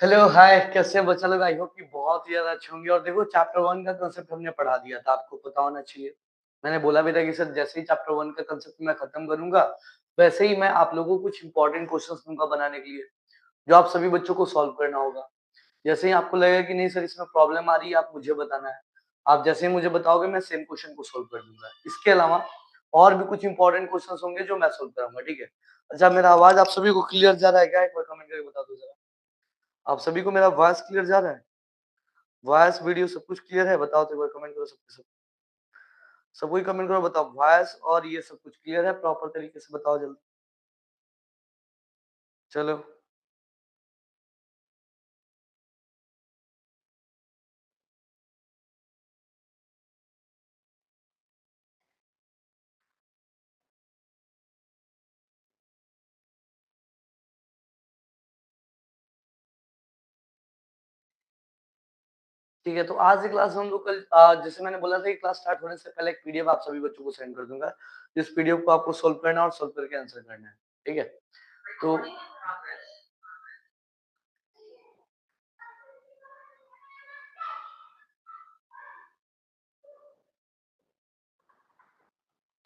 Hello, हाय, कैसे हैं बच्चा लोग? आई होप कि बहुत ही ज़्यादा अच्छे होंगे और देखो चैप्टर 1 का कांसेप्ट हमने पढ़ा दिया था, आपको पता होना चाहिए। मैंने बोला भी था कि सर जैसे ही चैप्टर 1 का कांसेप्ट मैं खत्म करूँगा, वैसे ही मैं आप लोगों को कुछ इंपॉर्टेंट क्वेश्चंस दूँगा बनाने के लिए, जो आप सभी बच्चों को सॉल्व करना होगा। जैसे ही आपको लगेगा कि नहीं सर इसमें प्रॉब्लम आ रही है, आप मुझे बताना है। आप जैसे ही मुझे बताओगे मैं सेम क्वेश्चन को सॉल्व कर दूँगा। इसके अलावा और भी कुछ इंपॉर्टेंट क्वेश्चंस होंगे जो मैं सॉल्व कराऊँगा, ठीक है? अच्छा मेरा आवाज़ आप सभी को क्लियर जा रहा है क्या? एक बार कमेंट करके बता दो ज़रा। आप सभी को मेरा वॉइस क्लियर जा रहा है? वॉइस, वीडियो सब कुछ क्लियर है? बताओ तो एक बार कमेंट करो सब कोई कमेंट करो बताओ वॉइस और ये सब कुछ क्लियर है? प्रॉपर तरीके से बताओ जल्दी। चलो, ठीक है तो आज की क्लास में हम लोग कल जैसे मैंने बोला था कि क्लास स्टार्ट होने से पहले एक पीडीएफ आप सभी बच्चों को सेंड कर दूँगा। जिस पीडीएफ को आपको सॉल्व करना है और सॉल्व करके आंसर करना है। ठीक है? तो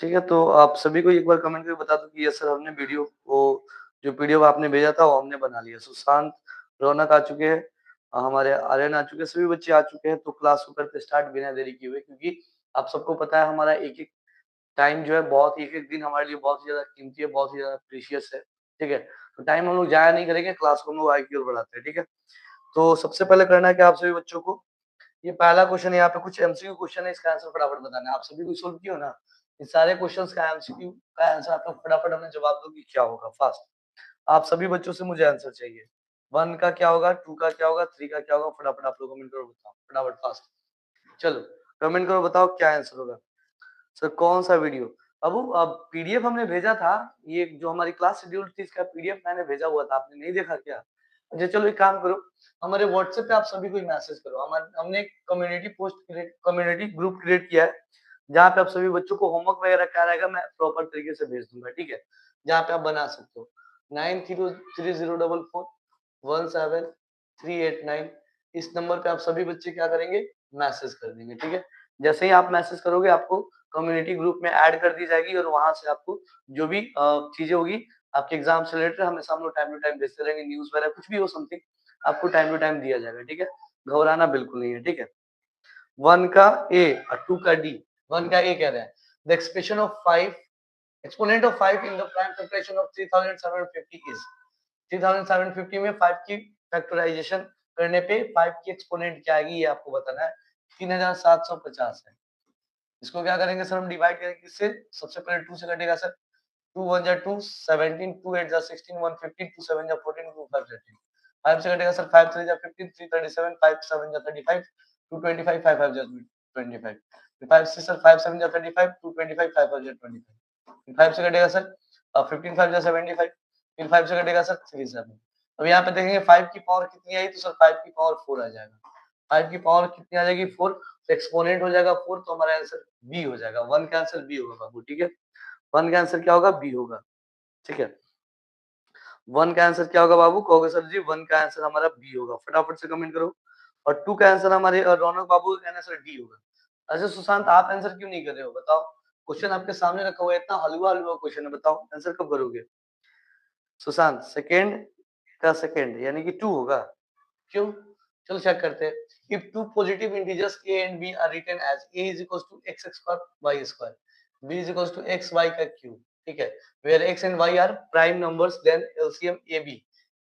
ठीक है, तो आप सभी को एक बार कमेंट करके बता दो कि यस सर हमने वीडियो को जो पीडीएफ आपने भेजा था वो हमने बना लिया। सुशांत, रौनक आ चुके हैं, हमारे आर्यन आ चुके हैं, सभी बच्चे आ चुके हैं तो क्लास को करते स्टार्ट बिना देरी किए हुए क्योंकि आप सबको पता है हमारा एक-एक टाइम जो है बहुत एक-एक दिन हमारे लिए बहुत ही ज़्यादा कीमती है, बहुत ही ज़्यादा प्रीशियस है। ठीक है? तो टाइम हम लोग ज़ाया नहीं करेंगे, क्लास को हम लोग आगे की ओर बढ़ाते हैं। ठीक है? तो सबसे पहले करना है क्या आप सभी बच्चों को ये पहला क्वेश्चन है यहाँ पे कुछ एमसीक्यू क्वेश्चन है इसका आंसर फटाफट बताना है। आप सभी को सोल्व किए हो ना? इन सारे क्वेश्चंस का एमसीक्यू का आंसर आप लोग फटाफट हमें जवाब दो कि क्या होगा फास्ट। आप सभी बच्चों से मुझे आंसर चाहिए। 1 का क्या होगा, 2 का क्या होगा, 3 का क्या होगा? फटाफट आप लोग कमेंट करो बताओ। फटाफट फास्ट। चलो, कमेंट करो बताओ क्या आंसर होगा? सर कौन-सा वीडियो? अब पीडीएफ हमने भेजा था, ये जो हमारी क्लास शेड्यूल थी इसका पीडीएफ मैंने भेजा हुआ था, आपने नहीं देखा क्या? अच्छा चलो एक काम करो, हमारे व्हाट्सएप पे आप सभी को एक मैसेज करो। हमने एक कम्युनिटी ग्रुप क्रिएट किया है, जहाँ पे आप सभी बच्चों को होमवर्क वगैरह क्या रहेगा मैं प्रॉपर तरीके से भेज दूँगा, ठीक है? जहाँ पे आप बना सकते हो। 903044173889 इस नंबर पे आप सभी बच्चे क्या करेंगे? मैसेज कर देंगे, ठीक है? जैसे ही आप मैसेज करोगे आपको कम्युनिटी ग्रुप में ऐड कर दी जाएगी और वहाँ से आपको जो भी चीज़ें होगी आपके एग्ज़ाम से रिलेटेड हमेशा हम लोग टाइम टू टाइम भेजते रहेंगे, न्यूज़ वगैरह कुछ भी हो समथिंग आपको टाइम टू टाइम दिया जाएगा, ठीक है? घबराना बिल्कुल नहीं है, ठीक है? 1 का ए और 2 का डी। 1 का ए कह रहा है the expression of 5 exponent of 5 in the prime factorization of 3750 is 3750 में 5 की फैक्टराइजेशन करने पे 5 की एक्सपोनेंट क्या आएगी ये आपको बताना है। 3750 है। इसको क्या करेंगे सर हम डिवाइड करेंगे किससे? सबसे पहले 2 से कटेगा सर। 2 1 जा 2 17 2 8 जा 16 1 15 2 7 जा 14 2 5 जा 10 5 से कटेगा सर 5 3 जा 15 3 37 5 7 जा 35 2 25 5 5 जा 25 फिर 5 से सर 5 7 जा 35 2 25 5 5 जा 25 फिर 5 से कटेगा सर 15 5 जा 75 फिर 5 से कटेगा सर 3 7 अब यहाँ पे देखेंगे 5 की पावर कितनी आई तो सर 5 की पावर 4 आ जाएगा 5 की पावर कितनी आ जाएगी 4 तो एक्सपोनेंट हो जाएगा 4 तो हमारा आंसर बी हो जाएगा 1 का आंसर बी होगा बाबू ठीक है 1 का आंसर क्या होगा बी होगा ठीक है 1 का आंसर क्या होगा बाबू कहोगे सर जी 1 का आंसर हमारा बी होगा फटाफट से कमेंट करो और 2 का आंसर हमारे रौनक बाबू का आंसर डी होगा अच्छा सुशांत आप आंसर क्यों नहीं कर रहे हो बताओ क्वेश्चन आपके सामने रखा हुआ है इतना हलवा हलवा क्वेश्चन है बताओ आंसर कब करोगे सुशांत सेकंड का सेकंड यानी कि 2 होगा क्यों चलो चेक करते हैं if two positive integers a and b are written as a is equals to x square y square b is equals to x y का cube ठीक है where x and y are prime numbers then LCM ab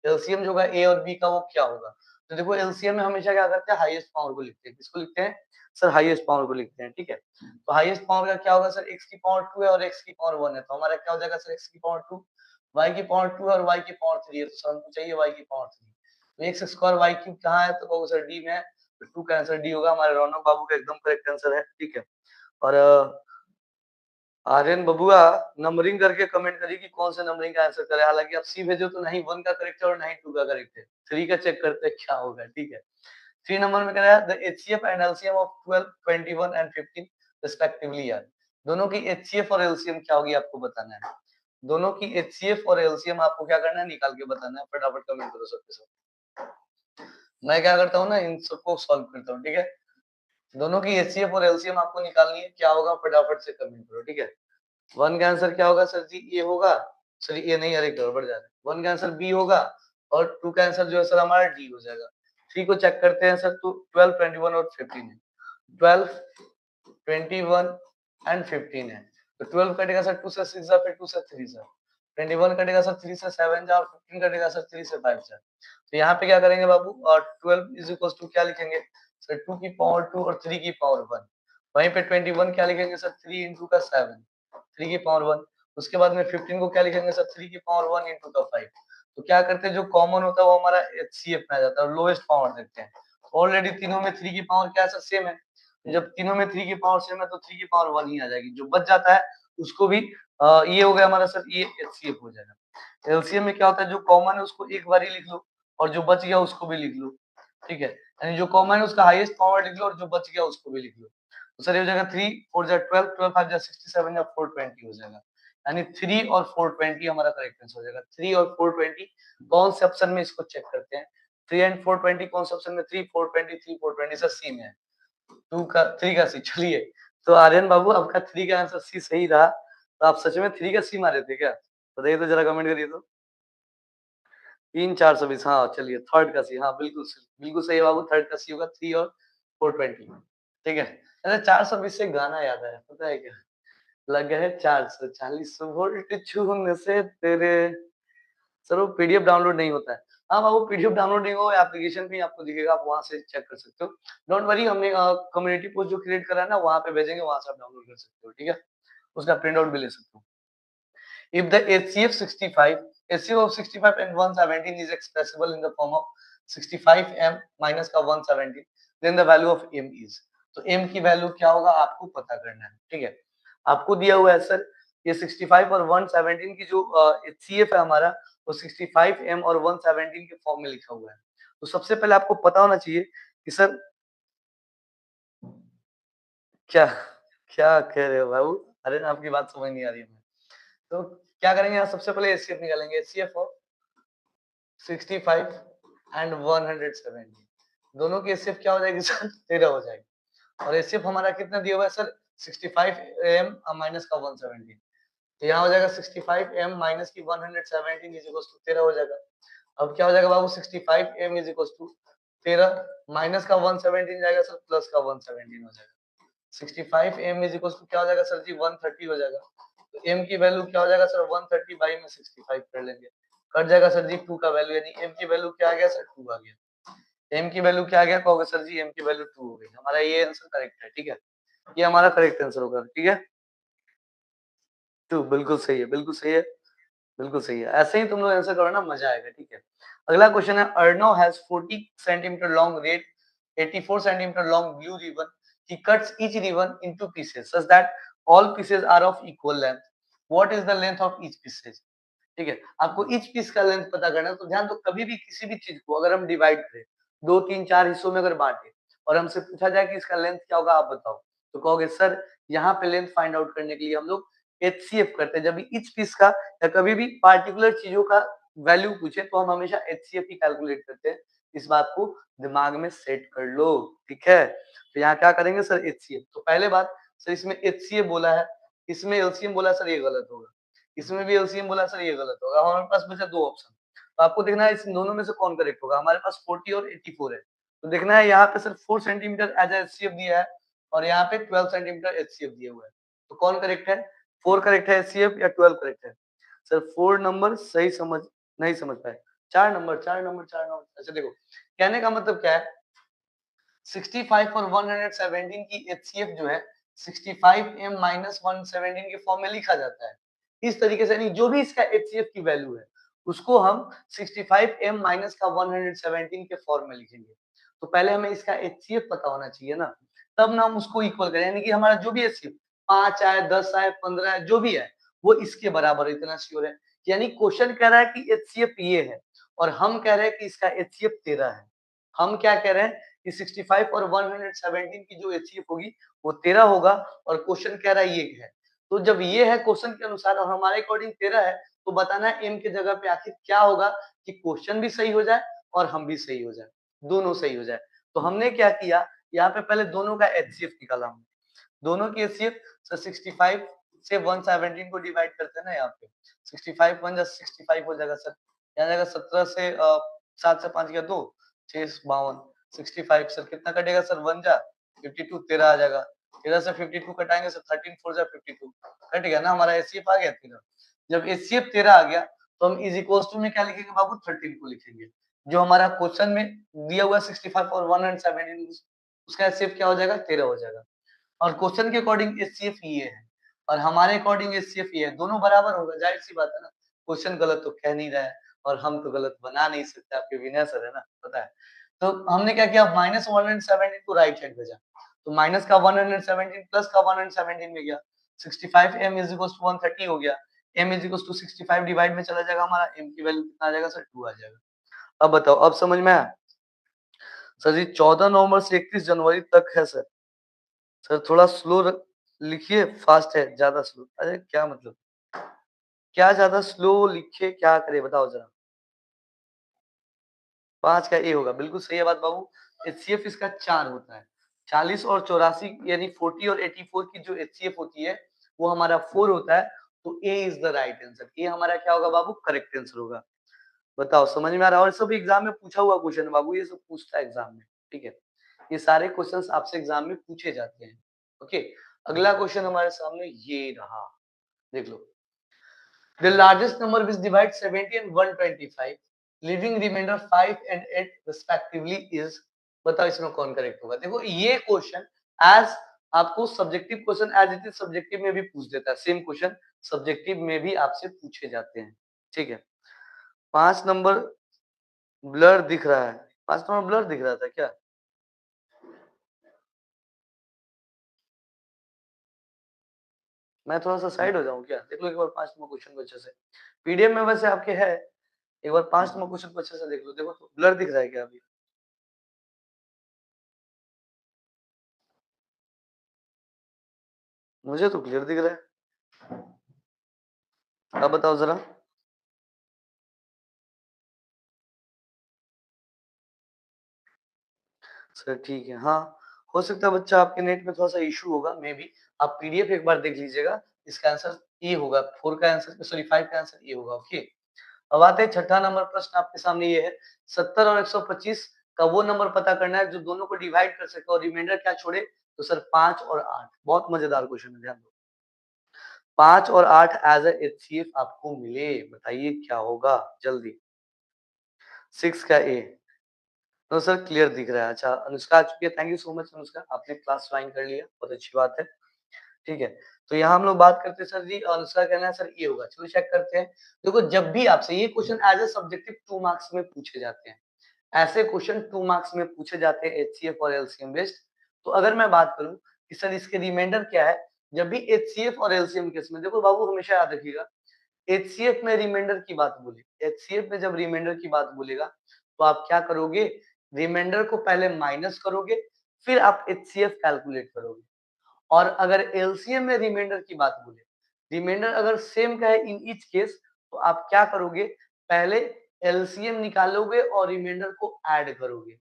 LCM जो होगा a और b का वो क्या होगा तो देखो LCM में हमेशा क्या करते हैं हाईएस्ट पावर को लिखते हैं किसको लिखते हैं सर हाईएस्ट पावर को लिखते हैं ठीक है तो हाईएस्ट पावर का क्या होगा सर x की पावर 2 है और x की पावर 1 है तो हमारा क्या हो जाएगा सर x की पावर 2 y की पावर 2 और y की पावर 3 है तो सर हमको चाहिए y की पावर 3 तो एक्स स्क्वायर वाई क्यूब कहाँ है तो कहोगे सर डी में है तो 2 का आंसर डी होगा हमारे रौनक बाबू का एकदम करेक्ट आंसर है ठीक है और आर्यन बबुआ नंबरिंग करके कमेंट करिए कि कौन से नंबरिंग का आंसर करे हालांकि आप सी भेजो तो नहीं 1 का करेक्ट है और नहीं 2 का करेक्ट है 3 का चेक करते हैं क्या होगा ठीक है 3 नंबर में कह रहा है the HCF and LCM of 12 21 and 15 respectively यार दोनों की एचसीएफ और एलसीएम क्या होगी आपको बताना है दोनों की एचसीएफ और एलसीएम आपको क्या करना है निकाल के बताना है फटाफट कमेंट करो सबके सब मैं क्या करता हूँ ना, इन सबको सॉल्व करता हूँ, ठीक है। दोनों की एचसीएफ और एलसीएम आपको निकालनी है, क्या होगा फटाफट से कमेंट करो, ठीक है। 1 का आंसर क्या होगा सर जी, ये होगा, सॉरी ये नहीं, अरे गड़बड़ जा रहा है। 1 का आंसर बी होगा और 2 का आंसर जो है सर हमारा डी हो जाएगा। 3 को चेक करते हैं सर, तो 12, 21 और 15 है। 12, 21 एंड 15 है। तो 12 कटेगा सर 2 से 6 जा, फिर 2 से 3 जा। 21 कटेगा सर 3 से 7 जा और 15 कटेगा सर 3 से 5 जा। तो यहाँ पे क्या करेंगे बाबू, और 12 इज इक्वल टू क्या लिखेंगे सर, 2 की पावर 2 और 3 की पावर 1। वहीं पे 21 क्या लिखेंगे सर, 3 इंटू का 7, 3 की पावर 1। उसके बाद में 15 को क्या लिखेंगे सर, 3 की पावर 1 इंटू का 5। तो क्या करते हैं, जो कॉमन होता है वो हमारा एचसीएफ में आ जाता है, लोएस्ट पावर देखते हैं। ऑलरेडी तीनों में 3 की पावर क्या है सर, सेम है। जब तीनों में 3 की पावर सेम है तो 3 की पावर 1 ही आ जाएगी। जो बच जाता है उसको भी ये हो गया हमारा सर, ये एचसीएफ हो जाएगा। एलसीएम में क्या होता है, जो कॉमन है उसको एक बार ही लिख लो और जो बच गया उसको भी लिख लो, ठीक है। यानी जो कॉमन है उसका हाईएस्ट पावर लिख लो और जो बच गया उसको भी लिख लो। तो सर ये हो जाएगा 3 4 जा 12, 12 5 जा 67 जा 420 हो जाएगा। यानी 3 और 420 हमारा करेक्ट आंसर हो जाएगा। 3 और 420 कौन से ऑप्शन में, इसको चेक करते हैं। 3 एंड 420 कौन से ऑप्शन में, 3 420 3 420 सर सी में है। 2 का 3 का सी, चलिए। तो आर्यन बाबू आपका 3 का आंसर सी सही रहा। तो आप सच में 3 का सी मारे थे क्या? बताइए तो जरा, कमेंट करिए तो। 3 420, हाँ चलिए, थर्ड का सी, हाँ बिल्कुल सही है बाबू, थर्ड का सी होगा, 3 और 420, ठीक है। अरे 420 से गाना याद आया, पता है क्या? लगा है 440 वोल्ट छूने से तेरे। सर वो पीडीएफ डाउनलोड नहीं होता है। हाँ बाबू, पीडीएफ डाउनलोड नहीं होगा, एप्लीकेशन पे आपको दिखेगा, आप वहां से चेक कर सकते हो। डोंट वरी, हमने कम्युनिटी पोस्ट जो क्रिएट करा है ना, वहां पे भेजेंगे, वहां से आप डाउनलोड कर सकते हो, ठीक है। उसका प्रिंट आउट भी ले सकते हो। If the HCF 65, HCF of 65 and 117 is expressible in the form of 65m minus का 117, then the value of m is। तो m की वैल्यू क्या होगा आपको पता करना है, ठीक है। आपको दिया हुआ है सर, ये 65 और 117 की जो HCF है हमारा, वो 65m और 117 के फॉर्म में लिखा हुआ है। तो सबसे पहले आपको पता होना चाहिए कि सर क्या क्या कह रहे हो बाबू? अरे आपकी बात समझ नहीं आ रही है। तो क्या करेंगे, यहाँ सबसे पहले एचसीएफ निकालेंगे। एचसीएफ ऑफ 65 एंड 170, दोनों की एचसीएफ क्या हो जाएगी सर, 13 हो जाएगी। और एचसीएफ हमारा कितना दिया हुआ है सर, 65 एम माइनस का 170। तो यहाँ हो जाएगा 65 एम माइनस की 117 इज इक्वल टू 13 हो जाएगा। अब क्या हो जाएगा बाबू, 65 m is equal to 13 minus का 117 जाएगा सर, प्लस का 117 हो जाएगा। 65 एम इज इक्वल टू क्या हो जाएगा सर जी, 130 हो जाएगा। तो एम की वैल्यू क्या हो जाएगा सर, 130 बाई में 65 कर लेंगे, कट जाएगा सर जी 2 का वैल्यू, यानी एम की वैल्यू क्या आ गया सर, 2 आ गया। एम की वैल्यू क्या आ गया, कहोगे सर जी एम की वैल्यू 2 हो गई। हमारा ये आंसर करेक्ट है, ठीक है। ये हमारा करेक्ट आंसर होगा, ठीक है। 2 बिल्कुल सही है, बिल्कुल सही है, बिल्कुल सही है। ऐसे ही तुम लोग आंसर करो ना, मजा आएगा, ठीक है। अगला क्वेश्चन है, Arnav has 40 centimetre long red 84 centimetre long blue ribbon. He cuts each ribbon into pieces such that all pieces are of equal length. What is the length of each pieces? ठीक है, आपको each piece का length पता करना है। तो ध्यान दो, कभी भी किसी भी चीज को अगर हम डिवाइड करें, 2 3 4 हिस्सों में अगर बांटे और हमसे पूछा जाए कि इसका लेंथ क्या होगा, आप बताओ, तो कहोगे सर यहाँ पे लेंथ फाइंड आउट करने के लिए हम लोग एचसीएफ करते हैं। जब भी ईच पीस का या कभी भी पार्टिकुलर चीजों का वैल्यू पूछे तो हम हमेशा एचसीएफ ही कैलकुलेट करते हैं। इस बात को दिमाग में सेट कर लो, ठीक है। तो यहाँ क्या करेंगे सर, एचसीएफ। तो पहले बात सर, इसमें एचसीएफ बोला है, इसमें एलसीएम बोला सर, ये गलत होगा। इसमें भी एलसीएम बोला सर, ये गलत होगा। हमारे पास बचा 2 ऑप्शन, तो आपको देखना है इस दोनों में से कौन करेक्ट होगा। हमारे पास 40 और 84 है, तो देखना है यहाँ पे सर 4 सेंटीमीटर एज एचसीएफ दिया है और यहाँ पे 12 सेंटीमीटर एचसीएफ दिया हुआ है। तो कौन करेक्ट है, 4 करेक्ट है एचसीएफ या 12 करेक्ट है? सर 4 नंबर सही समझ नहीं समझ पाए। 4 नंबर 4 नंबर 4 नंबर। अच्छा देखो, कहने का मतलब क्या है, 65 और 117 की एचसीएफ जो है 65m माइनस 117 के फॉर्म में लिखा जाता है। इस तरीके से नहीं, जो भी इसका एचसीएफ की वैल्यू है उसको हम 65m माइनस का 117 के फॉर्म में लिखेंगे। तो पहले हमें इसका एचसीएफ पता होना चाहिए ना, तब ना हम उसको इक्वल करें। यानी कि हमारा जो भी एचसीएफ 5 आए 10 आए 15 आए जो भी है वो इसके बराबर है, इतना श्योर है। यानी क्वेश्चन कह रहा है कि एचसीएफ ये है और हम कह रहे हैं कि इसका एचसीएफ 13 है। हम क्या कह रहे हैं कि 65 और 117 की जो एचसीएफ होगी वो 13 होगा और क्वेश्चन कह रहा है ये है। तो जब ये है क्वेश्चन के अनुसार और हमारे अकॉर्डिंग 13 है, तो बताना है एम की जगह पे आखिर क्या होगा कि क्वेश्चन भी सही हो जाए और हम भी सही हो जाए। दोनों सही हो जाए। तो हमने क्या किया, यहाँ पे पहले दोनों का एचसीएफ निकाला हमने। दोनों की एचसीएफ सर 65 से 117 को डिवाइड करते हैं ना यहाँ पे। 65 1 जा 65 हो जाएगा सर। यहाँ जाएगा 17 से 7 से 5 गया 2, 6 52, 65 सर कितना कटेगा सर 1 जा 52 13 आ जाएगा। 13 से 52 कटाएंगे सर 13 4 जा 52 कट गया ना, हमारा एचसीएफ आ गया 13। जब एचसीएफ 13 आ गया तो हम इज इक्वल्स टू में क्या लिखेंगे बाबू 13 को लिखेंगे। जो हमारा क्वेश्चन में दिया हुआ 65 और 117 उसका एचसीएफ क्या हो जाएगा 13 हो जाएगा। और क्वेश्चन के अकॉर्डिंग एचसीएफ ये है और हमारे अकॉर्डिंग एचसीएफ ये है, दोनों बराबर होगा, जाहिर सी बात है ना। क्वेश्चन गलत तो कह नहीं रहा है और हम तो गलत बना नहीं सकते, आपके विनय सर है ना, पता है। तो हमने क्या किया, माइनस 117 को राइट साइड भेजा, तो माइनस का 117 प्लस का 117 में गया 65 m इज इक्वल टू 130 हो गया। m is equal to 65 divide में चला जाएगा, हमारा m की वैल्यू कितना आ जाएगा सर 2 आ जाएगा। अब बताओ, अब समझ में आया सर जी? 14 नवंबर से 31 जनवरी तक है सर। सर थोड़ा स्लो लिखिए, फास्ट है ज्यादा स्लो। अरे क्या मतलब, क्या ज्यादा स्लो लिखे, क्या करे बताओ जरा। 5 का ए होगा, बिल्कुल सही है बात बाबू। एचसीएफ इसका 4 होता है। 40 और 84 यानी 40 और 84 की जो एचसीएफ होती है वो हमारा 4 होता है। तो ए इज द राइट आंसर। ए हमारा क्या होगा बाबू, करेक्ट आंसर होगा। बताओ समझ में आ रहा है? और सब एग्जाम में पूछा हुआ क्वेश्चन है बाबू, ये सब पूछता है एग्जाम में, ठीक है। ये सारे क्वेश्चंस आपसे एग्जाम में पूछे जाते हैं। ओके, अगला क्वेश्चन हमारे सामने ये रहा, देख लो। The largest number which divides 70 and 125, leaving remainder 5 and 8 respectively is, बताओ इसमें कौन करेक्ट होगा। देखो ये क्वेश्चन एज आपको subjective question as it is subjective में भी पूछ देता है, सेम क्वेश्चन सब्जेक्टिव में भी आपसे पूछे जाते हैं, ठीक है। 5 नंबर ब्लर दिख रहा है, 5 नंबर ब्लर दिख रहा था क्या? मैं थोड़ा सा साइड हो जाऊं क्या? देख लो एक बार 5 नंबर क्वेश्चन को अच्छे से, पीडीएफ में वैसे आपके है, एक बार 5 नंबर क्वेश्चन को अच्छे से देख लो। देखो तो ब्लर दिख रहा है क्या अभी? मुझे तो क्लियर दिख रहा है। अब बताओ जरा। सर ठीक है, हाँ हो सकता है बच्चा आपके नेट में थोड़ा सा इशू होगा, मे बी। आप पीडीएफ एक बार देख लीजिएगा, इसका आंसर ए होगा, 4 का आंसर सॉरी 5 का आंसर ए होगा। ओके, अब आते हैं छठा नंबर प्रश्न आपके सामने ये है। 70 और 125 का वो नंबर पता करना है जो दोनों को डिवाइड कर सके और रिमाइंडर क्या छोड़े, तो सर 5 और 8। बहुत मजेदार क्वेश्चन है, ध्यान दो। 5 और 8 एज ए एचसीएफ आपको मिले, बताइए क्या होगा जल्दी। 6 का ए, तो सर क्लियर दिख रहा है। अच्छा अनुष्का आ चुकी है, thank you so much Anushka, आपने क्लास ज्वाइन कर लिया, बहुत अच्छी बात है, ठीक है। तो यहाँ हम लोग बात करते हैं सर जी, अनुष्का कहना है सर ये होगा, चलो चेक करते हैं। देखो जब भी आपसे ये question as a subjective 2 marks में पूछे जाते हैं, ऐसे क्वेश्चन 2 मार्क्स में पूछे जाते हैं एचसीएफ और एलसीएम बेस्ड। तो अगर मैं बात करूं कि सर इसके रिमाइंडर क्या है, जब भी एचसीएफ और एलसीएम केस में, देखो बाबू हमेशा याद रखिएगा, एचसीएफ में रिमाइंडर की बात बोले, एचसीएफ में जब रिमाइंडर की बात बोलेगा तो आप क्या करोगे, रिमाइंडर को पहले माइनस करोगे, फिर आप एचसीएफ कैलकुलेट करोगे। और अगर एलसीएम में रिमाइंडर की बात बोले, रिमाइंडर अगर सेम का है इन ईच केस, तो आप क्या करोगे, पहले एलसीएम निकालोगे और रिमाइंडर को ऐड करोगे।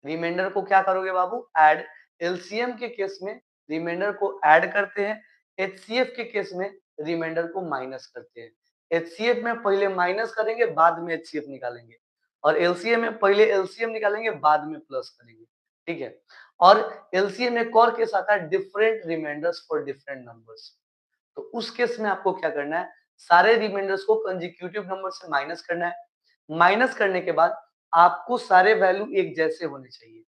रिमाइंडर को क्या करोगे बाबू, ऐड। एलसीएम के केस में रिमाइंडर को ऐड करते हैं, एचसीएफ के केस में रिमाइंडर को माइनस करते हैं। एचसीएफ में पहले माइनस करेंगे बाद में एचसीएफ निकालेंगे, और एलसीएम में पहले एलसीएम निकालेंगे बाद में प्लस करेंगे, ठीक है। और एलसीएम में एक और केस आता है, different remainders for different numbers. तो उस केस में आपको क्या करना है, सारे रिमाइंडर्स को कंसेक्यूटिव नंबर से माइनस करना है। माइनस करने के बाद आपको सारे वैल्यू एक जैसे होने चाहिए।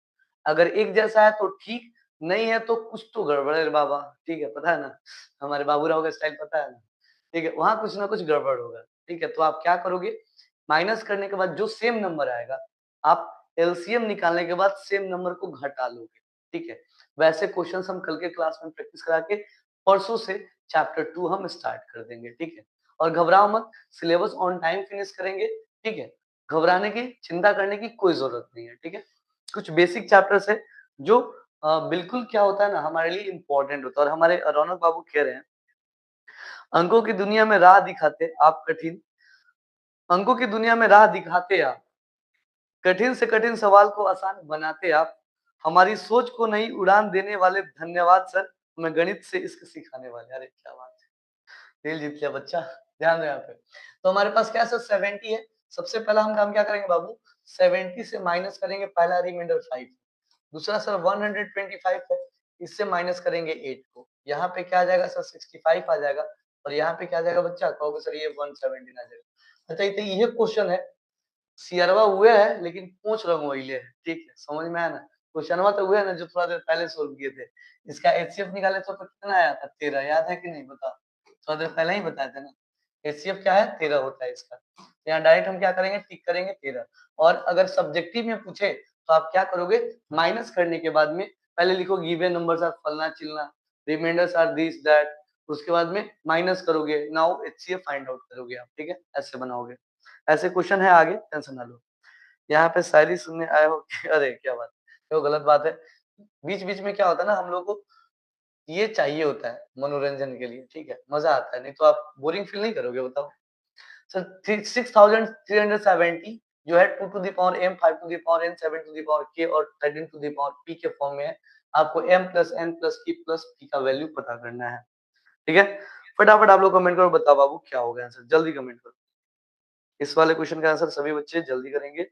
अगर एक जैसा है तो ठीक, नहीं है तो कुछ तो गड़बड़ है बाबा, ठीक है, पता है ना, हमारे बाबूराव का स्टाइल पता है ना, ठीक है, वहां कुछ ना कुछ गड़बड़ होगा, ठीक है। तो आप क्या करोगे, माइनस करने के बाद जो सेम नंबर आएगा, आप एलसीएम निकालने के बाद सेम नंबर को घटा लोगे, ठीक है। वैसे क्वेश्चंस हम कल के क्लास में प्रैक्टिस करा के परसों से चैप्टर 2 हम स्टार्ट कर देंगे, ठीक है। और घबराओ मत, सिलेबस ऑन टाइम फिनिश करेंगे, ठीक है। घबराने की, चिंता करने की कोई जरूरत नहीं है, ठीक है। कुछ बेसिक चैप्टर्स है जो बिल्कुल क्या होता है ना, हमारे लिए इंपॉर्टेंट होता है। और हमारे रौनक बाबू कह रहे हैं, अंकों की दुनिया में राह दिखाते आप कठिन, अंकों की दुनिया में राह दिखाते आप कठिन से कठिन सवाल को आसान बनाते आप, हमारी सोच को नई उड़ान देने वाले, धन्यवाद सर, मैं गणित से इसको सिखाने वाले। अरे क्या बात है, दिल जीत लिया बच्चा, ध्यान दो यहाँ पे। तो हमारे पास क्या सर 70 है। सबसे पहला हम काम क्या करेंगे बाबू, 70 से माइनस करेंगे पहला रिमाइंडर 5। दूसरा सर 125 है, इससे माइनस करेंगे 8 को। यहाँ पे क्या आ जाएगा सर 65 आ जाएगा, और यहाँ पे क्या आ जाएगा बच्चा, कहोगे सर ये 117 आ जाएगा। अच्छा ये क्वेश्चन है, सियरवा हुए है लेकिन पूछ रंग वही है, ठीक है, समझ में आया ना। क्वेश्चनवा तो हुए ना जो थोड़ा देर पहले सोल्व किए थे। इसका एचसीएफ निकाले तो कितना आया था, 13, याद है कि नहीं बता, थोड़ा देर पहले ही बताया था ना। एचसीएफ क्या है, 13 होता है इसका। तो यहाँ डायरेक्ट हम क्या करेंगे, टिक करेंगे 13। और अगर सब्जेक्टिव में पूछे तो आप क्या करोगे, माइनस करने के बाद में पहले लिखो गिवन नंबर्स आर फलना चिलना, रिमाइंडर्स आर दिस दैट, उसके बाद में माइनस करोगे, नाउ एचसीएफ फाइंड आउट करोगे आप, ठीक है, ऐसे बनाओगे। ऐसे क्वेश्चन है आगे, टेंशन ना लो। यहाँ पे शायरी सुनने आए हो अरे क्या बात, तो गलत बात है। बीच बीच में क्या होता है ना, हम लोग को ये चाहिए होता है मनोरंजन के लिए, ठीक है, मजा आता है, नहीं तो आप बोरिंग फील नहीं करोगे, बताओ। सर 6370 जो है 2 to the power m, 5 to the power n, 7 to the power k और 13 टू द पावर p के फॉर्म में है। आपको m plus n plus k plus p का वैल्यू पता करना है, ठीक है। फटाफट आप लोग कमेंट करो, बताओ बाबू क्या होगा आंसर, जल्दी कमेंट करो। इस वाले क्वेश्चन का आंसर सभी बच्चे जल्दी करेंगे,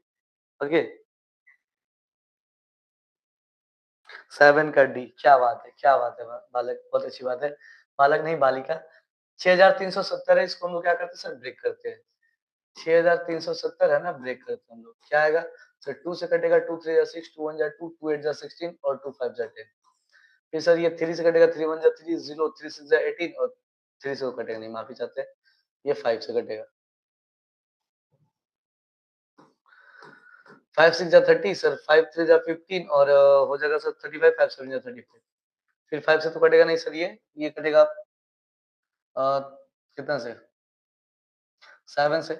ओके। 7 का डी, क्या बात है, क्या बात है बालक, बहुत अच्छी बात है। बालक नहीं बालिका। 6370 है, इसको हम लोग क्या करते हैं सर, ब्रेक करते हैं। 6370 है ना, ब्रेक करते हैं हम लोग, क्या आएगा सर, 2 से कटेगा 2 3 जा 6, 2 1 जा 2, 2 8 जा 16 और 2 5 जा 10। फिर सर ये 3 से कटेगा, 3 1 जा 3 0, 3 6 जा 18 और 3 से कटेगा नहीं, माफी चाहते हैं, ये 5 से कटेगा। 5 6 जा 30 सर, 5 3 जा 15 और हो जाएगा सर 35, 5 7 जा 35। फिर 5 से तो कटेगा नहीं सर, ये कटेगा कितना से, 7 से।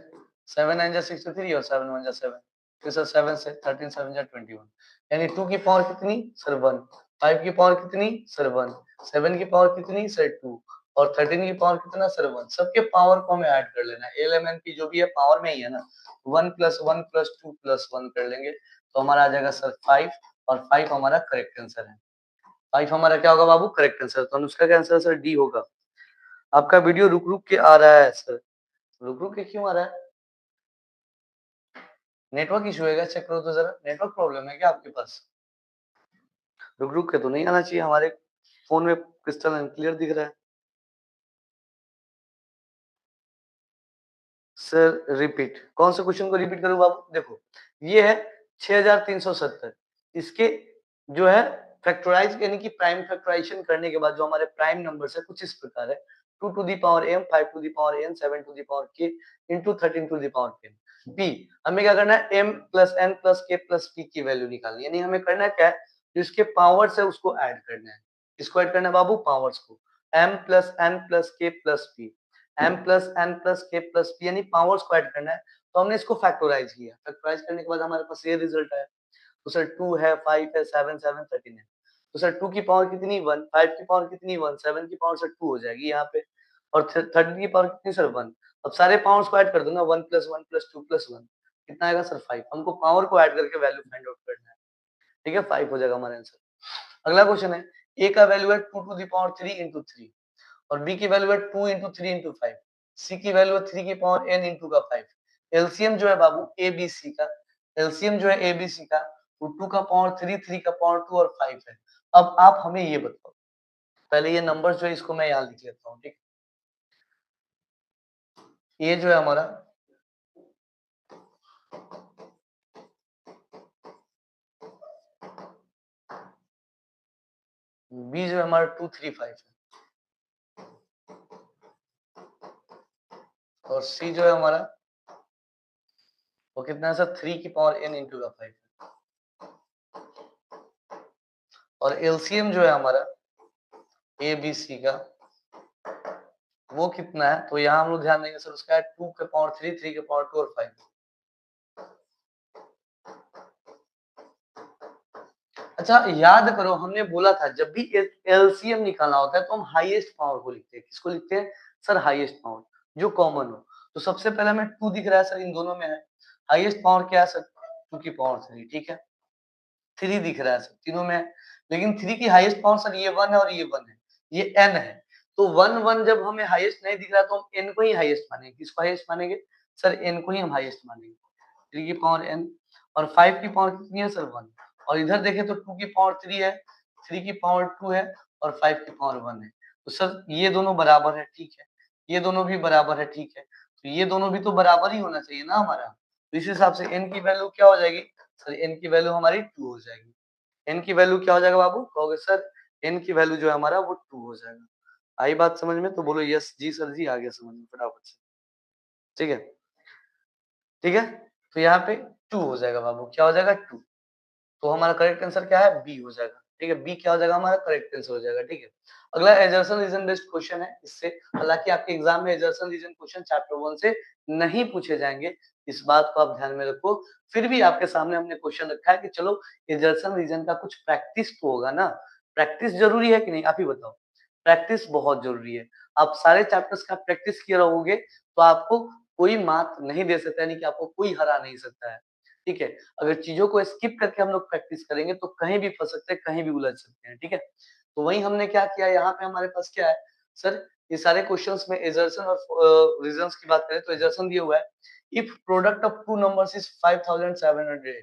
7 9 जा 63 और 7 1 जा 7। फिर सर 7 से 13 7 जा 21, यानी 2 की पावर कितनी सर 1, 5 की पावर कितनी सर 1, 7 की पावर कितनी सर 2 और 13 की पावर कितना सर 1। सबके पावर को हमें ऐड कर लेना है, एलिमेंट की जो भी है पावर में ही है ना, 1 प्लस 1 प्लस 2 प्लस 1 कर लेंगे तो हमारा आ जाएगा सर 5, और 5 हमारा करेक्ट आंसर है। 5 हमारा क्या होगा बाबू, करेक्ट आंसर। तो अनुष्का का आंसर सर डी होगा। आपका वीडियो रुक रुक के आ रहा है सर, रुक रुक के क्यों आ रहा है, नेटवर्क इशू है क्या, चेक करो तो जरा, नेटवर्क प्रॉब्लम है क्या आपके पास। रुक रुक के तो नहीं आना चाहिए, हमारे फोन में क्रिस्टल एंड क्लियर दिख रहा है। सर रिपीट, कौन से क्वेश्चन को रिपीट करूं बाबू, देखो ये है 6370, इसके जो है फैक्टराइज यानी कि प्राइम फैक्टराइजेशन करने के बाद जो हमारे प्राइम नंबर्स है कुछ इस प्रकार है, 2 to the power m, 5 to the power n, 7 to the power k into 13 to the power n। p हमें क्या करना है, m plus n plus k plus p की वैल्यू निकालनी है, यानी हमें करना है क्या है, जो इसके पावर्स है उसको ऐड करना है। इसको ऐड करना है बाबू, पावर्स को, m plus n plus k plus p, m plus n plus k plus p यानी पावर्स को ऐड करना है। तो हमने इसको फैक्टराइज किया, फैक्टराइज करने के बाद हमारे पास ये रिजल्ट आया। तो सर 2 है, 5 है, 7 7 13 है। तो सर 2 की पावर कितनी 1, 5 की पावर कितनी 1, 7 की पावर सर 2 हो जाएगी यहाँ पे, और 13 की पावर कितनी सर 1। अब सारे पावर्स को ऐड कर दो ना, 1 प्लस 1 प्लस 2 प्लस 1 कितना आएगा सर 5। हमको पावर को ऐड करके वैल्यू फाइंड आउट करना है, ठीक है, 5 हो जाएगा हमारा आंसर। अगला क्वेश्चन है, a का वैल्यू है 2 टू द पावर 3 into 3 और b की वैल्यू है 2 into 3 into 5, c की वैल्यू है 3 की पावर n into का 5। एलसीएम जो है बाबू ए बी सी का, एलसीएम जो है ए बी सी का, वो 2 का पावर 3, 3 का पावर 2 और 5 है। अब आप हमें ये बताओ, पहले ये नंबर जो है इसको मैं यहाँ लिख लेता हूँ, ठीक। ये जो है हमारा बी जो है हमारा 2 3 5 है, और सी जो है हमारा वो कितना है सर 3 की पावर n into का 5 है। और एलसीएम जो है हमारा ए बी सी का वो कितना है, तो यहाँ हम लोग ध्यान देंगे सर उसका है 2 के पावर 3, 3 के पावर 2 और 5। अच्छा याद करो, हमने बोला था जब भी एलसीएम निकालना होता है तो हम हाईएस्ट पावर को लिखते हैं, किसको लिखते हैं सर, हाईएस्ट पावर जो कॉमन हो। तो सबसे पहले हमें 2 दिख रहा है सर, इन दोनों में है, हाईएस्ट पावर क्या है सर 2 की पावर 3 ठीक है। 3 दिख रहा है सर तीनों में है, लेकिन 3 की हाईएस्ट पावर सर ये 1 है और ये 1 है, ये n है। तो 1 1 जब हमें हाईएस्ट नहीं दिख रहा तो हम n को ही हाईएस्ट मानेंगे। किसको हाईएस्ट मानेंगे? सर n को ही हम हाईएस्ट मानेंगे। 3 की पावर n और 5 की पावर कितनी है सर 1 और इधर देखें तो 2 की पावर 3 है, 3 की पावर 2 है और 5 की पावर 1 है। तो सर ये दोनों बराबर है, ठीक है। ये दोनों भी बराबर है, ठीक है। तो ये दोनों भी तो बराबर ही होना चाहिए ना हमारा। तो इस हिसाब से n की वैल्यू क्या हो जाएगी? सर n की वैल्यू हमारी 2 हो जाएगी। n की वैल्यू क्या हो जाएगा बाबू? कहोगे सर n की वैल्यू जो है हमारा वो 2 हो जाएगा। आई बात समझ में? तो बोलो यस जी सर जी, आ गया समझ में फटाफट से। ठीक है? ठीक है? तो यहाँ पे 2 हो जाएगा बाबू, क्या हो जाएगा 2। तो हमारा करेक्ट आंसर क्या है? बी हो जाएगा। ठीक है? बी क्या हो जाएगा हमारा? करेक्ट आंसर हो जाएगा। ठीक है? अगला एजर्सन रीजन बेस्ड क्वेश्चन है। इससे हालांकि आपके एग्जाम में एजर्सन रीजन क्वेश्चन चैप्टर 1 से नहीं पूछे जाएंगे, इस बात को आप ध्यान में रखो। फिर भी आपके सामने हमने क्वेश्चन रखा है कि चलो एजर्सन रीजन का कुछ प्रैक्टिस तो होगा ना। प्रैक्टिस जरूरी है कि नहीं? आप ही बताओ। प्रैक्टिस बहुत जरूरी है। आप सारे चैप्टर्स का प्रैक्टिस किए रहोगे तो आपको कोई मार्क नहीं दे सकता, यानी कि आपको कोई हरा नहीं सकता है। ठीक है? अगर चीजों को स्किप करके हम लोग प्रैक्टिस करेंगे तो कहीं भी फंस सकते हैं, कहीं भी उलझ सकते हैं। ठीक है? तो वही हमने क्या किया, यहाँ पे हमारे पास क्या है सर, ये सारे क्वेश्चंस में एजर्सन और रीजंस की बात करें तो एजर्सन दिया हुआ है, if product of two numbers is 5780,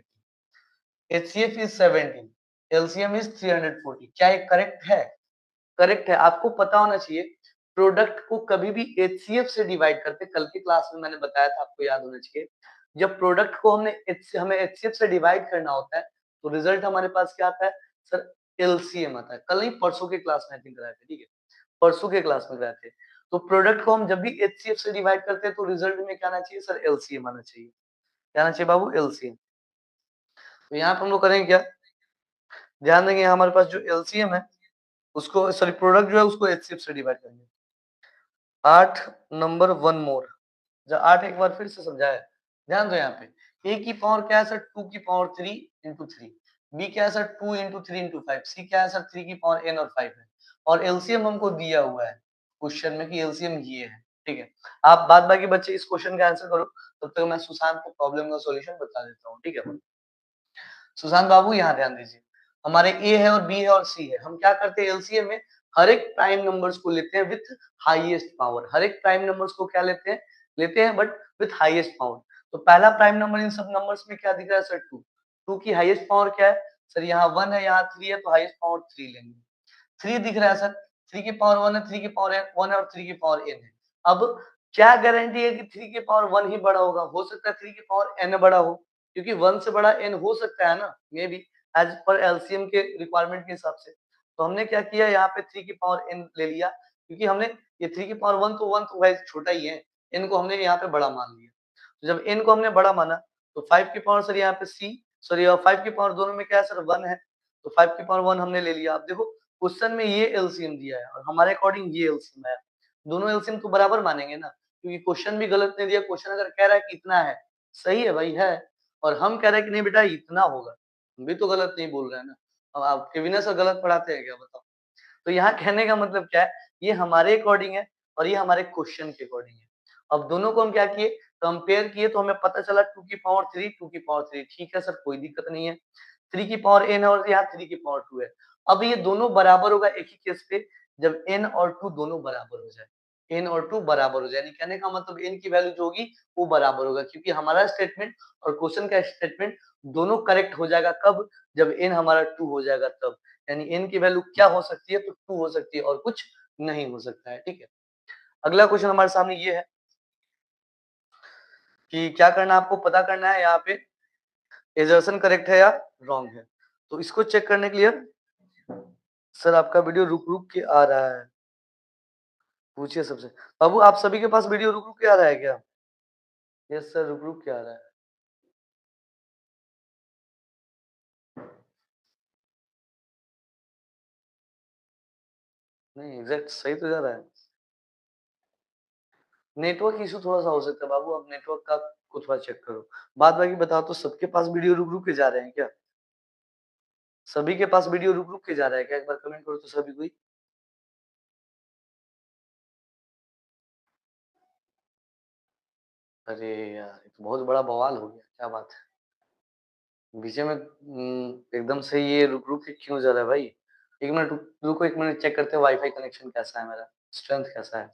HCF is 17, LCM is 340, क्या ये करेक्ट है? करेक्ट है। आपको पता होना चाहिए प्रोडक्ट को कभी भी एचसीएफ से डिवाइड करते, कल की क्लास में मैंने बताया था, आपको याद होना चाहिए। जब प्रोडक्ट को हमें एचसीएफ से डिवाइड करना होता है तो रिजल्ट हमारे पास क्या आता है सर? एलसीएम आता है। कल नहीं परसों के क्लास में आई थिंक कराए थे, ठीक है? परसों के क्लास में कराए थे। तो प्रोडक्ट को हम जब भी एचसीएफ से डिवाइड करते हैं तो रिजल्ट में क्या आना चाहिए सर? एलसीएम आना चाहिए। क्या आना चाहिए बाबू? एलसीएम। तो यहाँ पे हम लोग करेंगे क्या, ध्यान देंगे हमारे पास जो एलसीएम है उसको, सॉरी प्रोडक्ट जो है उसको एचसीएफ से डिवाइड करेंगे। 8 नंबर 1 मोर, जो 8 एक बार फिर से समझाया, ध्यान दो यहाँ पे। ए की पावर क्या है सर? 2 की पावर 3 इंटू 3। बी क्या है सर? 2 into 3 into 5। सी क्या है सर? 3 की पावर n और 5 है। और एलसीएम हमको दिया हुआ है क्वेश्चन में कि एलसीएम ये है। ठीक है? आप बाद बाकी बच्चे इस क्वेश्चन का आंसर करो, तब तक मैं सुशांत को प्रॉब्लम का सॉल्यूशन बता देता हूँ। ठीक है? सुशांत बाबू यहाँ ध्यान दीजिए, हमारे ए है और बी है और सी है। हम क्या करते हैं एलसीएम में हर एक प्राइम नंबर्स को लेते हैं विथ हाईएस्ट पावर। हर एक प्राइम नंबर्स को क्या लेते हैं बट विथ हाईएस्ट पावर। तो पहला प्राइम नंबर इन सब नंबर्स में क्या दिख रहा है सर? 2। 2 की हाईएस्ट पावर क्या है सर? यहाँ 1 है, यहाँ 3 है, तो हाईएस्ट पावर 3 लेंगे। 3 दिख रहा है सर, 3 की पावर 1 है, 3 की पावर 1 है और 3 की पावर n है। अब क्या गारंटी है कि 3 की पावर 1 ही बड़ा होगा? हो सकता है 3 की पावर n बड़ा हो, क्योंकि 1 से बड़ा n हो सकता है ना, maybe as per LCM के रिक्वायरमेंट के हिसाब से। तो हमने क्या किया, यहाँ पे 3 की पावर n ले लिया, क्योंकि हमने ये 3 की पावर 1 तो भाई छोटा ही है, n को हमने यहाँ पे बड़ा मान लिया। तो जब n को हमने बड़ा माना तो 5 की पावर सर यहाँ पे c, सॉरी 5 की पावर दोनों में क्या है सर? 1 है, तो 5 की पावर 1 हमने ले लिया। आप देखो क्वेश्चन में ये एलसीएम दिया है और हमारे अकॉर्डिंग ये एलसीएम है, दोनों एलसीएम तो बराबर मानेंगे ना, क्योंकि क्वेश्चन भी गलत नहीं दिया। क्वेश्चन अगर कह रहा है कि इतना है, सही है भाई है, और हम कह रहे हैं कि नहीं बेटा इतना होगा, हम भी तो गलत नहीं बोल रहे हैं ना। अब आप केविना सर गलत पढ़ाते हैं क्या बताओ? तो यहाँ कहने का मतलब क्या है, ये हमारे अकॉर्डिंग है और ये हमारे क्वेश्चन के अकॉर्डिंग है। अब दोनों को हम क्या किए, कंपेयर किए, तो हमें पता चला 2 की पावर 3, 2 की पावर 3, ठीक है सर, कोई दिक्कत नहीं है। 3 की पावर n है और यहाँ 3 की पावर 2 है। अब ये दोनों बराबर होगा एक ही केस पे, जब n और 2 दोनों बराबर हो जाए, n और 2 बराबर हो जाए, यानी कहने का मतलब n की वैल्यू जो होगी वो बराबर होगा, क्योंकि हमारा स्टेटमेंट और क्वेश्चन का स्टेटमेंट दोनों करेक्ट हो जाएगा कब? जब n हमारा 2 हो जाएगा तब। यानी n की वैल्यू क्या हो सकती है? तो 2 हो सकती है और कुछ नहीं हो सकता है। ठीक है? अगला क्वेश्चन हमारे सामने ये है कि क्या करना है, आपको पता करना है यहाँ पे एजर्सन करेक्ट है या रॉन्ग है। तो इसको चेक करने के लिए सर आपका वीडियो रुक रुक के आ रहा है, पूछिए सबसे। बाबू आप सभी के पास वीडियो रुक रुक के आ रहा है क्या? यस सर, रुक रुक के आ रहा है। नहीं एग्जैक्ट सही तो जा रहा है। नेटवर्क इशू थोड़ा सा हो सकता है बाबू, आप नेटवर्क का को थोड़ा चेक करो। बाद बाकी बताओ, तो सबके पास वीडियो रुक रुक के जा रहे हैं क्या? सभी के पास वीडियो रुक रुक के जा रहा है क्या? एक बार कमेंट करो तो सभी कोई। अरे यार ये तो बहुत बड़ा बवाल हो गया, क्या बात है। बीच में एकदम से ये रुक-रुक के क्यों जा रहा है भाई? 1 मिनट रुको 1 मिनट चेक करते हैं वाईफ़ाई कनेक्शन कैसा है मेरा, स्ट्रेंथ कैसा है?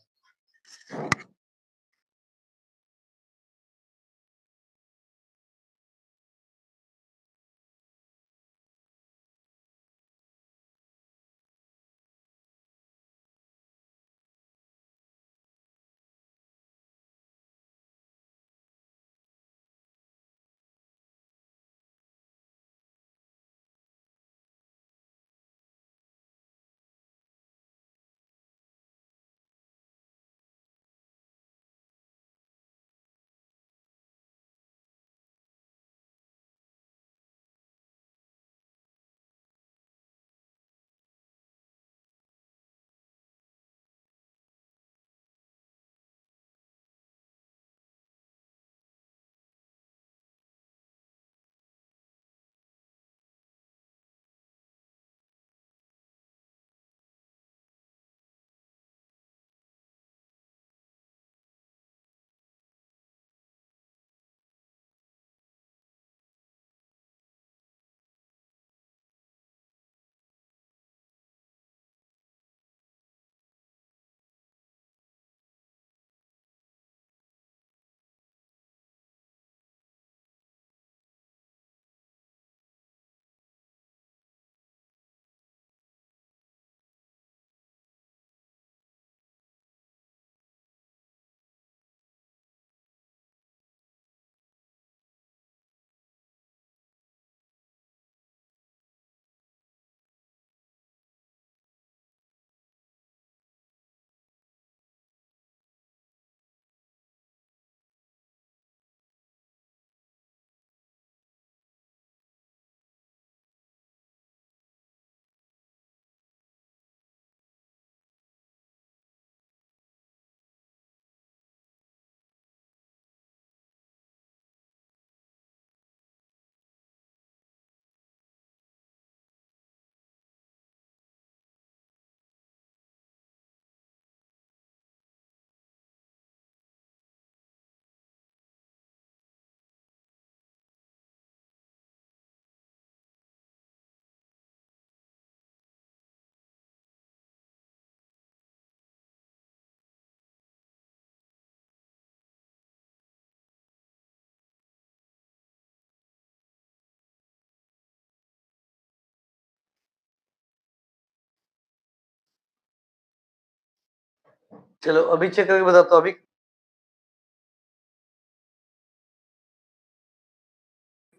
चलो अभी चेक करके बताता हूँ अभी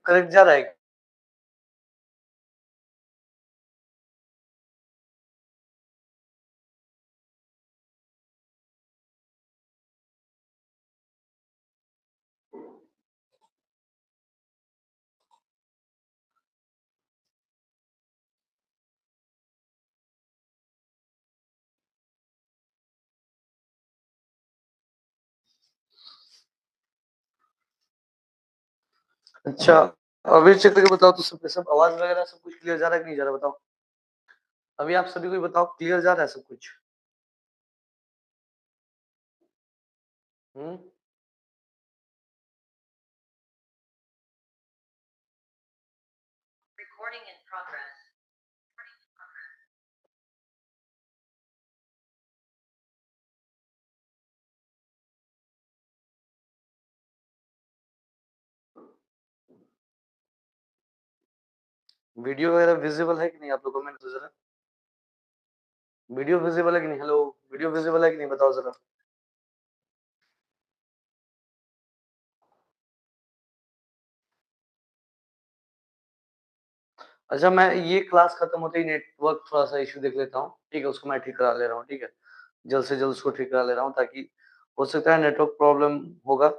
करेक्ट जा रहा है? अच्छा, अभी चेक करके बताओ तो सब आवाज़ वगैरह सब कुछ क्लियर जा रहा है कि नहीं जा रहा बताओ? अभी आप सभी को ही बताओ क्लियर जा रहा है सब कुछ? हुँ? वीडियो वगैरह विज़िबल है कि नहीं आप लोग कमेंट तो ज़रा? वीडियो विज़िबल है कि नहीं? हेलो, वीडियो विज़िबल है कि नहीं बताओ ज़रा? अच्छा मैं ये क्लास खत्म होते ही नेटवर्क थोड़ा-सा इश्यू देख लेता हूँ, ठीक है? उसको मैं ठीक करा ले रहा हूँ, ठीक है? जल्द से जल्द उसको ठीक करा ले रहा हूँ ताकि हो सकता है नेटवर्क प्रॉब्लम होगा।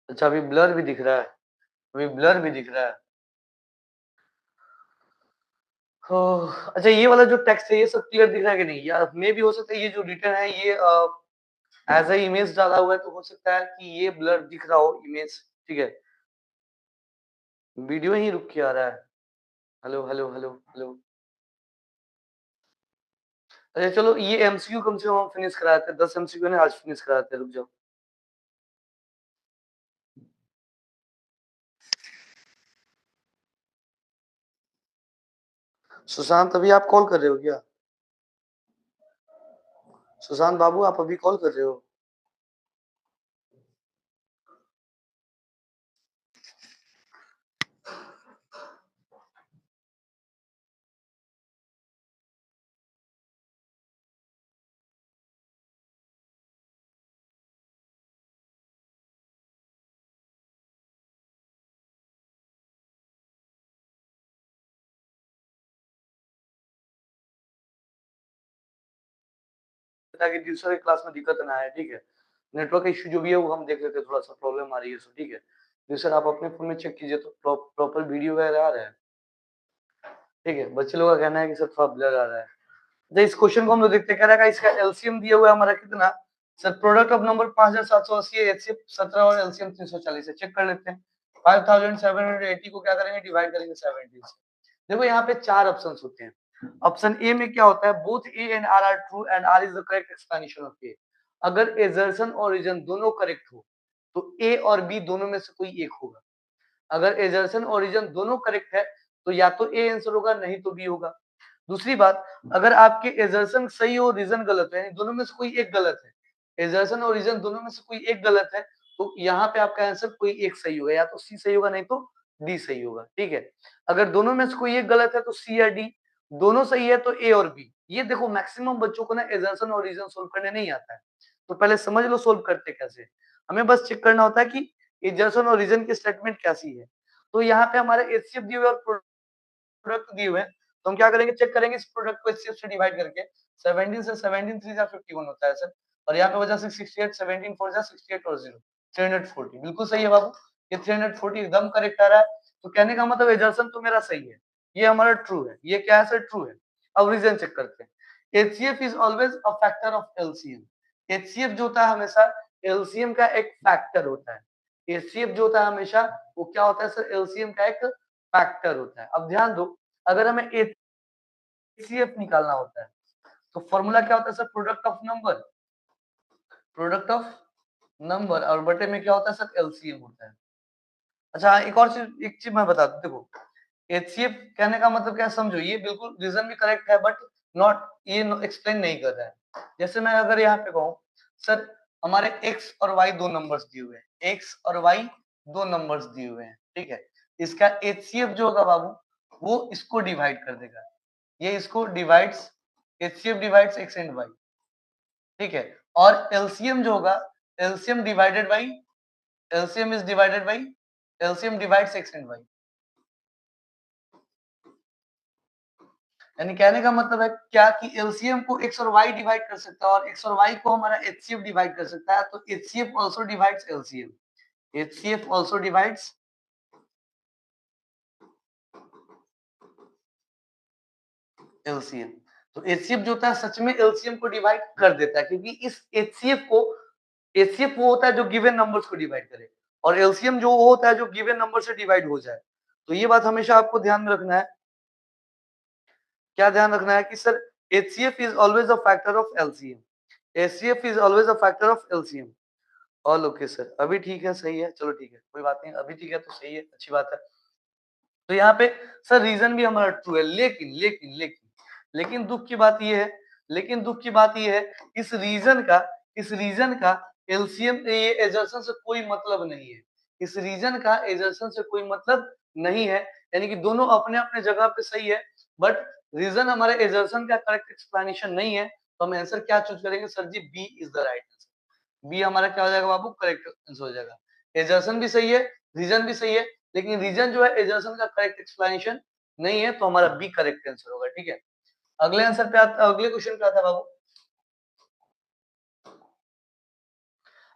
अच्छा अभी ब्लर भी दिख रहा है, अभी ब्लर भी दिख रहा है। ओह! अच्छा ये वाला जो टेक्स्ट है ये सब क्लियर दिख रहा है कि नहीं? या मेबी हो सकता है ये जो रिटन है ये एज़ अ इमेज डाला हुआ है तो हो सकता है कि ये ब्लर दिख रहा हो इमेज, ठीक है? वीडियो ही रुक के आ रहा है। Hello, hello, hello, hello. अच्छा चलो ये एमसीक्यू कम से कम हम फिनिश कराते हैं, 10 एमसीक्यू ना आज फिनिश कराते हैं, रुक जाओ। सुशांत अभी आप कॉल कर रहे हो क्या? सुशांत बाबू आप अभी कॉल कर रहे हो? ताकि दूसरे क्लास में दिक्कत ना आए, ठीक है? नेटवर्क इश्यू जो भी है वो हम देख लेते हैं, थोड़ा-सा प्रॉब्लम आ रही है, सो ठीक है। दूसरा आप अपने फ़ोन में चेक कीजिए तो प्रॉपर वीडियो वगैरह आ रहा है, ठीक है? बच्चे लोग का कहना है कि सर थोड़ा ब्लर आ रहा है। तो इस क्वेश्चन को हम लोग देखते हैं, कह रहा है इसका एलसीएम दिया हुआ है हमारा कितना? सर प्रोडक्ट ऑफ नंबर 5780 है, एचसीएफ 17 और एलसीएम 340 है। चेक कर लेते हैं। 5780 को क्या करेंगे? डिवाइड करेंगे 17 से। देखो यहाँ पे 4 ऑप्शंस होते हैं। ऑप्शन ए में क्या होता है? Both A and R are true and R is the correct explanation of A. अगर एजर्शन और रीजन दोनों करेक्ट हो तो ए और बी दोनों में से कोई एक होगा। अगर एजर्शन और रीजन दोनों करेक्ट है तो या तो ए आंसर होगा, नहीं तो बी होगा। दूसरी बात, अगर आपके एजर्शन सही हो, रीजन गलत है, दोनों में से कोई एक गलत है, एजर्शन और रीजन दोनों में से कोई एक गलत है, तो यहाँ पे आपका आंसर कोई एक सही होगा, या तो सी सही होगा, नहीं तो डी सही होगा, ठीक है। अगर दोनों में से कोई एक गलत है तो सी या डी, दोनों सही है तो ए और बी। ये देखो मैक्सिमम बच्चों को ना एजर्शन और रीजन सोल्व करने नहीं आता है, तो पहले समझ लो सोल्व करते कैसे। हमें बस चेक करना होता है कि एजर्शन और रीजन की स्टेटमेंट कैसी है। तो यहाँ पे हमारे एचसीएफ दिए हुए और प्रोडक्ट दिए हुए हैं, तो हम क्या करेंगे? चेक करेंगे इस प्रोडक्ट को एचसीएफ से डिवाइड करके। 17 से 17 3 जा 51 होता है सर, और यहाँ पे वजह से 68, 17 4 जा 68 और 0 340। बिल्कुल सही है बाबू, ये 340 एकदम करेक्ट आ रहा है। तो कहने का मतलब एजर्शन तो मेरा सही है, ये हमारा ट्रू है। ये क्या है सर? ट्रू है। अब रीजन चेक करते हैं। HCF is always a factor of LCM. HCF जो होता है हमेशा एलसीएम का एक फैक्टर होता है। एचसीएफ जो होता है हमेशा वो क्या होता है सर? एलसीएम का एक फैक्टर होता है। अब ध्यान दो, अगर हमें एचसीएफ निकालना होता है तो फॉर्मूला क्या होता है sir? Product of number, product of number, और बटे में क्या होता है सर? एलसीएम होता है। अच्छा एक और चीज, एक चीज मैं बता दूं, देखो एचसीएफ कहने का मतलब क्या समझो, ये बिल्कुल रीजन भी करेक्ट है बट नॉट, ये एक्सप्लेन नहीं कर रहा है। जैसे मैं अगर यहाँ पे कहूँ सर हमारे एक्स और वाई दो नंबर्स दिए हुए हैं, एक्स और वाई दो नंबर्स दिए हुए हैं, ठीक है। इसका एचसीएफ जो होगा बाबू वो इसको डिवाइड कर देगा, ये इसको divides, HCF divides X and Y, ठीक है। और एलसीएम जो होगा, LCM divided by, LCM is divided by, LCM divides X and Y. यानी कहने का मतलब है क्या कि एलसीएम को एक्स और वाई डिवाइड कर सकता है और एक्स और वाई को हमारा एचसीएफ डिवाइड कर सकता है, तो HCF also divides LCM, HCF also divides LCM. तो एचसीएफ जो होता है सच में एलसीएम को डिवाइड कर देता है, क्योंकि इस एचसीएफ को, एचसीएफ वो होता है जो गिवन नंबर्स को डिवाइड करे, और एलसीएम जो वो होता है जो गिवन नंबर से डिवाइड हो जाए। तो ये बात हमेशा आपको ध्यान में रखना है। क्या ध्यान रखना है कि sir HCF is always a factor of LCM, HCF is always a factor of LCM. All okay sir, अभी ठीक है, सही है, चलो ठीक है, कोई बात नहीं, अभी ठीक है तो सही है, अच्छी बात है। तो यहाँ पे सर रीजन भी हमारा ट्रू है, लेकिन लेकिन लेकिन लेकिन दुख की बात ये है, लेकिन दुख की बात ये है, इस रीजन का, इस रीजन का एलसीएम ये एजर्शन से कोई मतलब नहीं है, इस रीजन का एजर्शन से कोई मतलब नहीं है। यानी कि दोनों अपने अपने जगह पे सही है, बट रीजन हमारे एजर्शन का करेक्ट एक्सप्लेनेशन नहीं है, तो हम आंसर क्या चूज करेंगे sir ji? B is the right answer. B हमारा क्या हो जाएगा बाबू? करेक्ट आंसर हो जाएगा। एजर्शन भी सही है, रीजन भी सही है, लेकिन रीजन जो है एजर्शन का करेक्ट एक्सप्लेनेशन नहीं है, तो हमारा बी करेक्ट आंसर होगा, ठीक है। अगले आंसर पे आता, अगले क्वेश्चन पे आता है बाबू।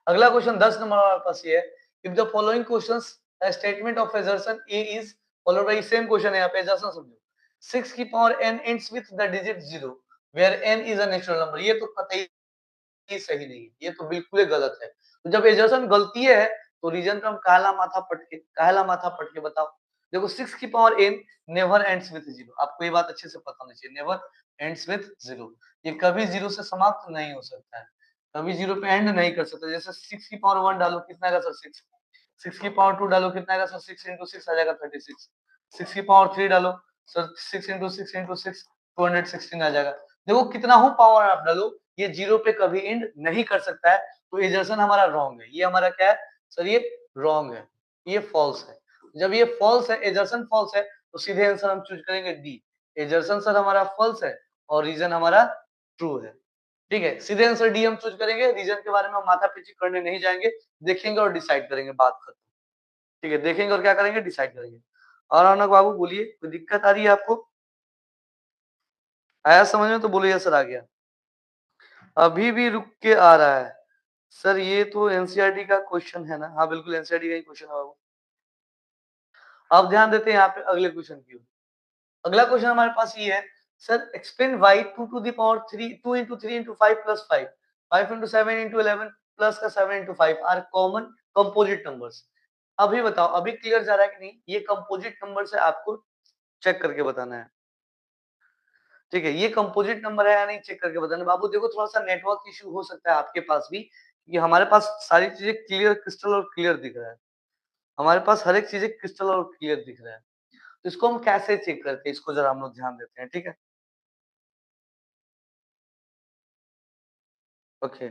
अगला क्वेश्चन 10 नंबर हमारे पास ये है, if the following questions a statement of assertion a is followed by same question है, यहाँ पे assertion समझो, 6 की पावर n ends with the digit 0 where n is a natural number। ये तो कतई सही नहीं है, ये तो बिल्कुल ही गलत है। तो जब एजर्शन गलती है तो रीजन पे हम काला माथा पट के बताओ। देखो 6 की पावर n नेवर एंड्स विद 0, आपको ये बात अच्छे से पता होनी चाहिए, नेवर एंड्स विद 0, ये कभी 0 से समाप्त नहीं हो सकता है, कभी 0 पे एंड नहीं कर सकते। जैसे 6 की पावर 1 डालो कितना आएगा सर? 6। 6 की पावर 2 डालो कितना आएगा सर? 6 into 6 आ जाएगा 36। 6 की पावर 3 डालो सर 6 इंटू 6 इंटू 6 216 आ जाएगा। देखो कितना हो पावर आप डालो, ये जीरो पे कभी एंड नहीं कर सकता है, तो एजर्सन हमारा रॉन्ग है। ये हमारा क्या है सर, ये रॉन्ग है, ये फॉल्स है। जब ये फॉल्स है, एजर्सन फॉल्स है, तो सीधे आंसर हम चूज करेंगे डी। एजर्सन सर हमारा फॉल्स है और रीजन हमारा ट्रू है। ठीक है, सीधे आंसर डी हम चूज करेंगे। रीजन के बारे में हम माथा पीछी करने नहीं जाएंगे, देखेंगे और डिसाइड करेंगे, बात खत्म। ठीक है, देखेंगे और क्या करेंगे, डिसाइड करेंगे। और रौनक बाबू बोलिए, कोई दिक्कत आ रही है आपको? आया समझ में तो बोलिए सर, आ गया। अभी भी रुक के आ रहा है सर, ये तो एनसीईआरटी का क्वेश्चन है ना? हाँ बिल्कुल एनसीईआरटी का ही क्वेश्चन है बाबू। अब ध्यान देते हैं यहाँ पे अगले क्वेश्चन की ओर। अगला क्वेश्चन हमारे पास ये है sir, explain why 2 to the power 3 2 into 3 into 5 plus 5 5 into 7 into 11 plus का 7 into 5 are common composite numbers. अभी बताओ, अभी क्लियर जा रहा है कि नहीं? ये कंपोजिट नंबर से आपको चेक करके बताना है। ठीक है, ये कंपोजिट नंबर है या नहीं चेक करके बताना। बाबू देखो, थोड़ा सा नेटवर्क इशू हो सकता है आपके पास भी, कि हमारे पास सारी चीजें क्लियर क्रिस्टल और क्लियर दिख रहा है। हमारे पास हर एक चीजें क्रिस्टल और क्लियर दिख रहा है। तो इसको हम कैसे चेक करते हैं, इसको जरा हम लोग ध्यान देते हैं। ठीक है, ओके।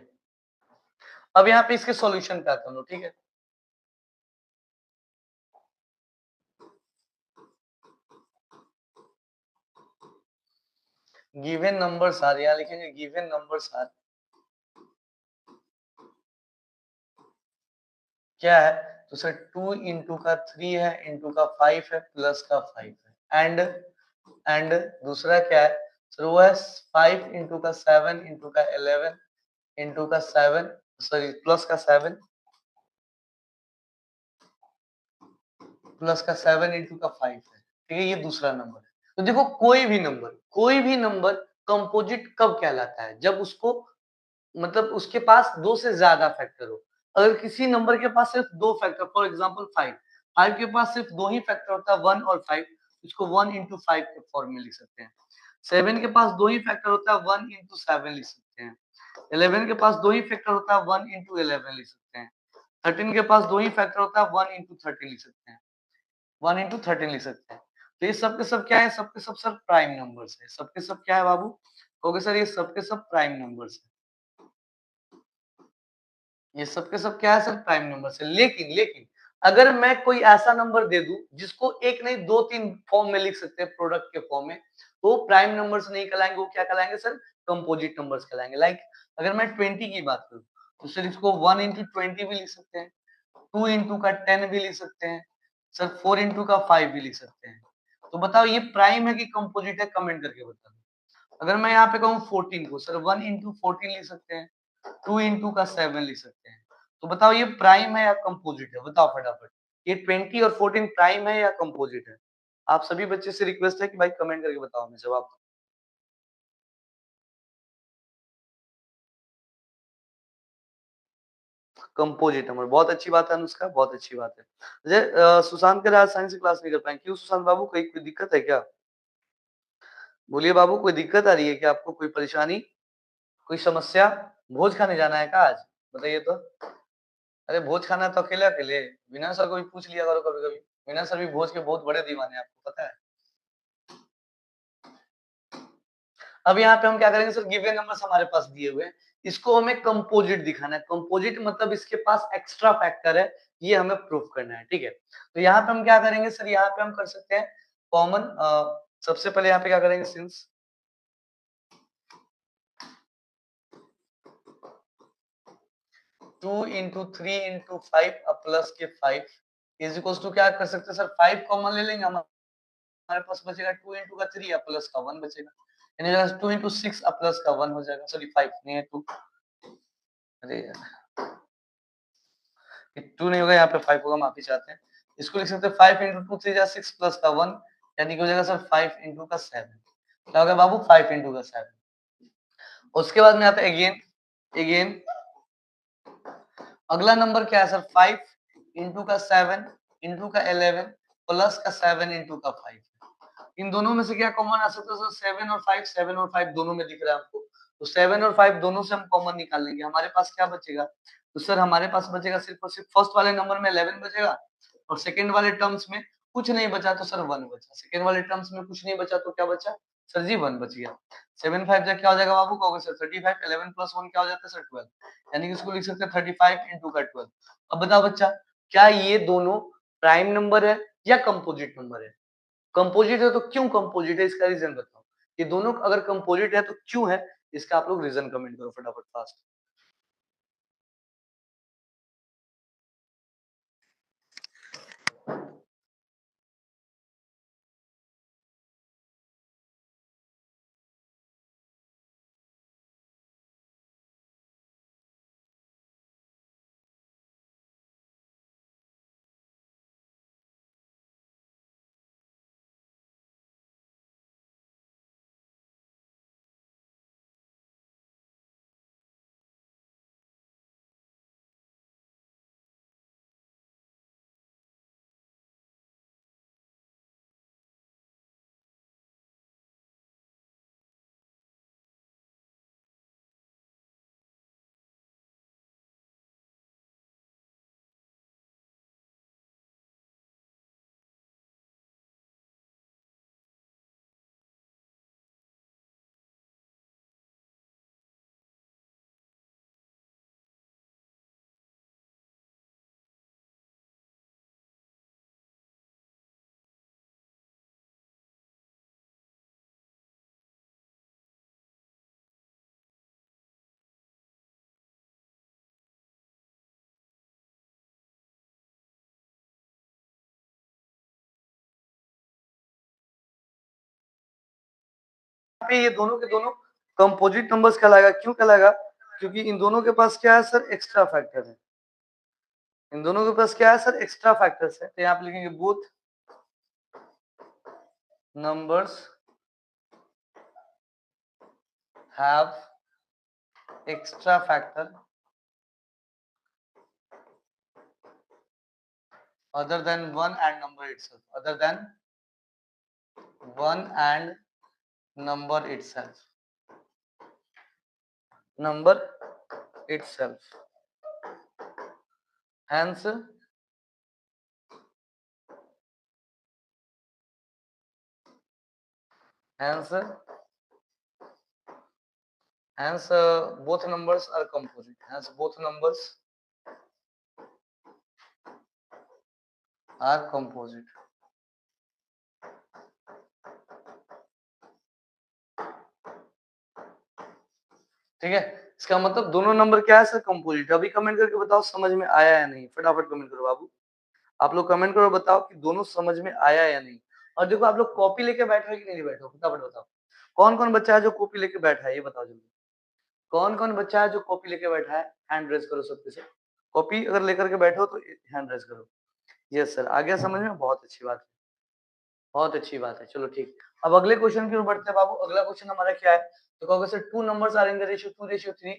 अब यहाँ पे इसके सॉल्यूशन पे आता हूँ। ठीक है, गिवन नंबर्स आर, यहाँ लिखेंगे गिवन नंबर्स आर क्या है, तो सर 2 इंटू का 3 है, इंटू का 5 है, प्लस का 5 है, एंड दूसरा क्या है सर, वो है 5 इंटू का 7 इंटू का 11 इंटू का 7, सॉरी प्लस का 7 प्लस का 7 इंटू का 5 है। ठीक है, ये दूसरा नंबर है। तो देखो, कोई भी नंबर कंपोजिट कब कहलाता है, जब उसको मतलब उसके पास दो से ज्यादा फैक्टर हो। अगर किसी नंबर के पास सिर्फ दो फैक्टर, फॉर एग्जांपल 5, 5 के पास सिर्फ दो ही फैक्टर होता है, 1 और 5, इसको 1 इंटू 5 के फॉर्म में लिख सकते हैं। 7 के पास दो ही फैक्टर होता है, 1 इंटू 7 लिख सकते हैं। 11 के पास दो ही फैक्टर होता है, 1 इंटू 11 लिख सकते हैं। 13 के पास दो ही फैक्टर होता है, 1 इंटू 13 लिख सकते हैं। 1 इंटू 13 लिख सकते हैं। तो ये सब के सब क्या है, सब के सब सर प्राइम नंबर्स है। सब के सब क्या है बाबू? कहोगे सर ये सब के सब प्राइम नंबर्स है। ये सब के सब क्या है सर, प्राइम नंबर से। लेकिन अगर मैं कोई ऐसा नंबर दे दूं जिसको एक नहीं दो तीन फॉर्म में लिख सकते हैं, प्रोडक्ट के फॉर्म में, तो प्राइम नंबर्स नहीं कहलाएंगे, वो क्या कहलाएंगे सर, कंपोजिट नंबर्स कहलाएंगे। लाइक अगर मैं 20 की बात करूं, तो सर इसको 1 इंटू 20 भी लिख सकते हैं, 2 इंटू का 10 भी लिख सकते हैं, सर 4 इंटू का 5 भी लिख सकते हैं। तो बताओ ये प्राइम है कि कंपोजिट है, कमेंट करके बताओ। अगर मैं यहाँ पे कहूँ 14 को, सर 1 इंटू 14 लिख सकते हैं, 2 इंटू का 7 लिख सकते हैं। तो बताओ ये प्राइम है या कंपोजिट है, बताओ फटाफट। ये 20 और 14 प्राइम है या कंपोजिट है? आप सभी बच्चे से रिक्वेस्ट है कि भाई कमेंट करके बताओ हमें जवाब। कंपोजिट नंबर, बहुत अच्छी बात है अनुष्का, बहुत अच्छी बात है। सुशांत के आज साइंस की क्लास नहीं कर पाए, क्यों सुशांत बाबू, कोई दिक्कत है क्या? बोलिए बाबू, कोई दिक्कत आ रही है क्या आपको, कोई परेशानी, कोई समस्या? भोज खाने जाना है क्या आज, बताइए तो। अरे भोज खाना तो अकेले अकेले, विनय सर को भी पूछ लिया करो कभी कभी। विनय सर भी भोज के बहुत बड़े दीवाने हैं, आपको पता है। अब यहाँ पे हम क्या करेंगे सर, गिवन नंबर्स हमारे पास दिए हुए हैं, इसको हमें कंपोजिट दिखाना है। कंपोजिट मतलब इसके पास एक्स्ट्रा फैक्टर है, ये हमें प्रूफ करना है। ठीक है, तो यहाँ पे हम क्या करेंगे सर, यहाँ पे हम कर सकते हैं कॉमन। सबसे पहले यहाँ पे क्या करेंगे, सिंस 2 इंटू 3 इंटू 5 प्लस के 5 इज इक्वल टू, क्या कर सकते हैं सर, 5 कॉमन ले लेंगे, हमारे पास बचेगा 2 इंटू का 3 प्लस का 1 बचेगा, यानी 2 इंटू 6 प्लस का 1 हो जाएगा, सॉरी 5 नहीं है 2। अरे यार, 2 नहीं होगा, यहाँ पे 5 होगा, माफी चाहते हैं। इसको लिख सकते हैं 5 इंटू 2 3 6 प्लस का 1, यानी कि हो जाएगा सर 5 इंटू का 7। क्या होगा बाबू, 5 इंटू का 7। उसके बाद में आता है अगेन अगेन अगला नंबर क्या है सर, 5 इंटू का 7 इंटू का 11 प्लस का 7 इंटू का 5। इन दोनों में से क्या कॉमन आ सकता है सर, 7 और 5, 7 और 5 दोनों में दिख रहा है हमको, तो 7 और 5 दोनों से हम कॉमन निकाल लेंगे। हमारे पास क्या बचेगा, तो सर हमारे पास बचेगा सिर्फ और सिर्फ फर्स्ट वाले नंबर में 11 बचेगा, और सेकंड वाले टर्म्स में कुछ नहीं बचा तो सर 1 बचा। सेकंड वाले टर्म्स में कुछ नहीं बचा तो क्या बचा? सर जी 1 बच गया। 7 5 जा क्या हो जाएगा बाबू? कहोगे सर 35, 11 प्लस 1 क्या हो जाता है सर 12। यानी कि इसको लिख सकते हैं 35 इंटू का 12। अब बताओ बच्चा, क्या ये दोनों प्राइम नंबर है या कंपोजिट नंबर है? कंपोजिट है तो क्यों कंपोजिट है, इसका रीजन बताओ। ये दोनों अगर कंपोजिट है तो क्यों है, इसका आप लोग रीजन कमेंट करो फटाफट फास्ट। पे ये दोनों के दोनों कंपोजिट नंबर्स कहलाएगा। क्यों कहलाएगा? क्योंकि इन दोनों के पास क्या है सर? एक्स्ट्रा फैक्टर है। इन दोनों के पास क्या है सर? एक्स्ट्रा फैक्टर्स है। तो यहाँ पे लिखेंगे both numbers have extra factor other than 1 and number itself, other than 1 and number itself, number itself. Hence hence hence both numbers are composite. Hence both numbers are composite. ठीक है, इसका मतलब दोनों नंबर क्या है सर? कंपोजिट। अभी comment करके बताओ समझ में आया या नहीं, फटाफट कमेंट करो बाबू। आप लोग कमेंट करो, बताओ कि दोनों समझ में आया या नहीं। और देखो आप लोग कॉपी लेके बैठे हो कि नहीं बैठे हो, फटाफट बताओ। कौन कौन बच्चा है जो कॉपी लेके बैठा है, ये बताओ जल्दी। कौन कौन बच्चा है जो कॉपी लेके बैठा है? हैंड रेज करो सबके से। कॉपी अगर लेकर के बैठे हो तो हैंड रेज करो। यस सर, आ गया समझ में? बहुत अच्छी बात है, बहुत अच्छी बात है। चलो ठीक, अब अगले क्वेश्चन की ओर बढ़ते हैं बाबू। अगला क्वेश्चन हमारा क्या है? तो कहोगे sir two numbers are in the ratio 2:3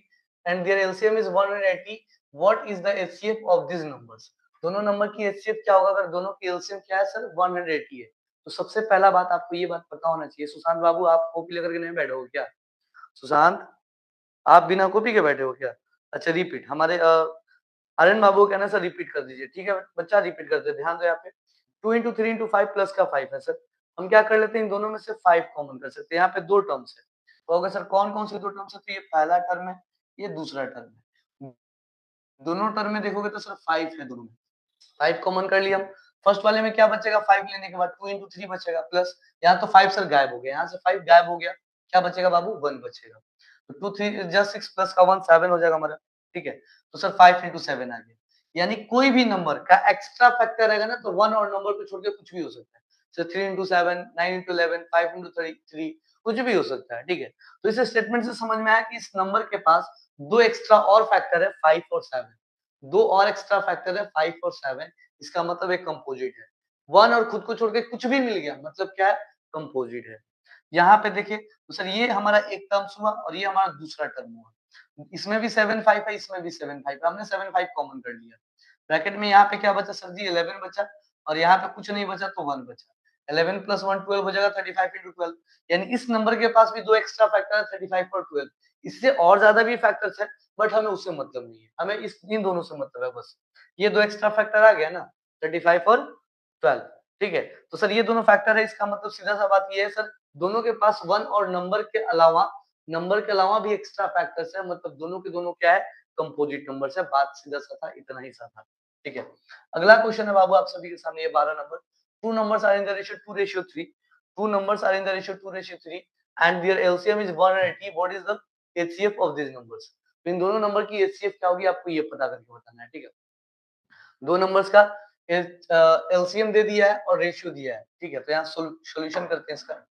and their LCM is 180, what is the HCF of this numbers? दोनों नंबर की एचसीएफ क्या होगा अगर दोनों की एलसीएम क्या है सर? 180 है। तो सबसे पहला बात आपको ये बात पता होना चाहिए। सुशांत बाबू आप कॉपी लेकर के नहीं बैठोगे क्या? सुशांत आप बिना कॉपी के बैठे हो क्या? अच्छा रिपीट, हमारे आर्यन बाबू का कहना है सर रिपीट कर दीजिए। ठीक है बच्चा, रिपीट करते हैं, ध्यान दो यहाँ पे। 2 इंटू 3 इंटू 5 प्लस का 5 है सर। हम क्या कर लेते हैं, इन दोनों में से 5 कॉमन कर सकते हैं। यहाँ पे दो टर्म्स है, तो अगर सर कौन कौन से दो टर्म्स है? तो ये पहला टर्म है, ये दूसरा टर्म है। दोनों टर्म में देखोगे तो सर 5 है दोनों में। 5 कॉमन कर लिया हम। फर्स्ट वाले में क्या बचेगा? 5 लेने के बाद 2 इंटू 3 बचेगा प्लस, यहाँ तो 5 सर गायब हो गया, यहाँ से 5 गायब हो गया, क्या बचेगा बाबू? 1 बचेगा। तो 2 3 जस्ट 6 प्लस का 1 7 हो जाएगा हमारा। ठीक है, तो सर 5 इंटू 7 आ गया। यानी कोई भी नंबर का एक्स्ट्रा फैक्टर रहेगा ना, तो 1 और नंबर को छोड़ के कुछ भी हो सकता है। सर 3 इंटू 7, 9 इंटू 11, 5 इंटू 3, कुछ भी हो सकता है। ठीक है, तो इस स्टेटमेंट से समझ में आया कि इस नंबर के पास दो एक्स्ट्रा और फैक्टर है, 5 और 7। दो और एक्स्ट्रा फैक्टर है 5 और 7, इसका मतलब एक कंपोजिट है। 1 और खुद को छोड़ के कुछ भी मिल गया, मतलब क्या है? कंपोजिट है। यहाँ पे देखिए तो सर ये हमारा एक टर्म्स हुआ और ये हमारा दूसरा टर्म हुआ। इसमें भी 7 5 है, इसमें भी 7 5 है। हमने 7 5 कॉमन कर लिया। ब्रैकेट में यहाँ पे क्या बचा सर जी? 11 बचा, और यहाँ पे कुछ नहीं बचा तो 1 बचा। 11 प्लस 1 12 हो जाएगा, 35 इंटू 12। यानी इस नंबर के पास भी दो एक्स्ट्रा फैक्टर है, 35 और 12। इससे और ज्यादा भी फैक्टर्स है, बट हमें उससे मतलब नहीं है, हमें इन दोनों से मतलब है बस। ये दो एक्स्ट्रा फैक्टर आ गया ना, 35 और 12। ठीक है। तो सर ये दोनों फैक्टर है, इसका मतलब सीधा सा बात ये है सर, दोनों के पास 1 और नंबर के अलावा भी एक्स्ट्रा फैक्टर्स है, मतलब दोनों के दोनों क्या है, कंपोजिट नंबर्स है। बात सीधा सा था, इतना ही सा था। ठीक है। अगला क्वेश्चन है बाबू आप सभी के सामने, ये 12 number. Two numbers are in the ratio 2:3। Two numbers are in the ratio 2:3 and their LCM is 180। What is the HCF of this numbers? तो इन दोनों नंबर की एचसीएफ क्या होगी, आपको ये पता करके बताना है। ठीक है। दो नंबर्स का एलसीएम दे दिया है और रेशियो दिया है। ठीक है। तो यहाँ सॉल्यूशन करते हैं इसका।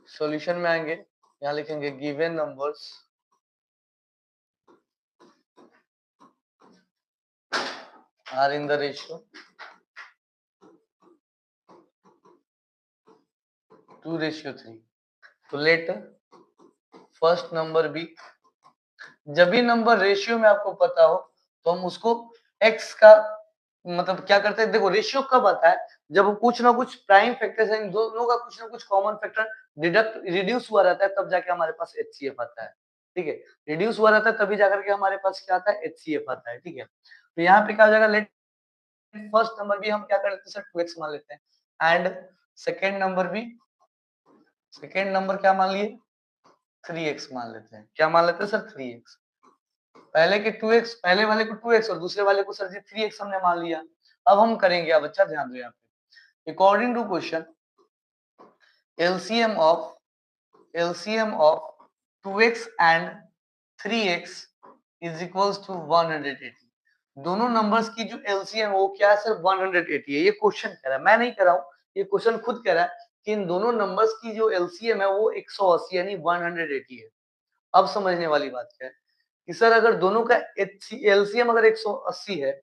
सॉल्यूशन में आएंगे, यहाँ लिखेंगे given numbers are in the ratio 2:3। तो लेट फर्स्ट नंबर बी, जब भी नंबर रेशियो में आपको पता हो तो हम उसको x का मतलब क्या करते हैं, देखो रेशियो कब आता है, जब कुछ ना कुछ प्राइम फैक्टर है, इन दोनों का कुछ ना कुछ कॉमन फैक्टर डिडक्ट रिड्यूस हुआ रहता है, तब जाके हमारे पास एचसीएफ आता है। ठीक है। रिड्यूस हुआ रहता है तभी जाकर के हमारे पास क्या आता है, एचसीएफ आता है। ठीक है। तो यहाँ पे क्या हो जाएगा, लेट फर्स्ट नंबर भी हम क्या कर लेते हैं सर, 2x मान लेते हैं एंड सेकेंड नंबर भी, सेकेंड नंबर क्या मान लिए, 3x मान लेते हैं। क्या मान लेते हैं सर, 3x। पहले के 2x, पहले वाले को 2x और दूसरे वाले को सर जी 3x हमने मान लिया। अब हम करेंगे, अब अच्छा ध्यान दो यहाँ पे, according to question LCM of 2x and 3x is equals to 180। दोनों नंबर्स की जो LCM है वो क्या है सर, 180 है। ये क्वेश्चन कह रहा है, मैं नहीं कह रहा हूँ, ये क्वेश्चन खुद कह रहा है कि इन दोनों नंबर्स की जो LCM है वो 180 यानी 180 है। अब समझने वाली बात क्या है कि सर अगर दोनों का LCM अगर 180 है,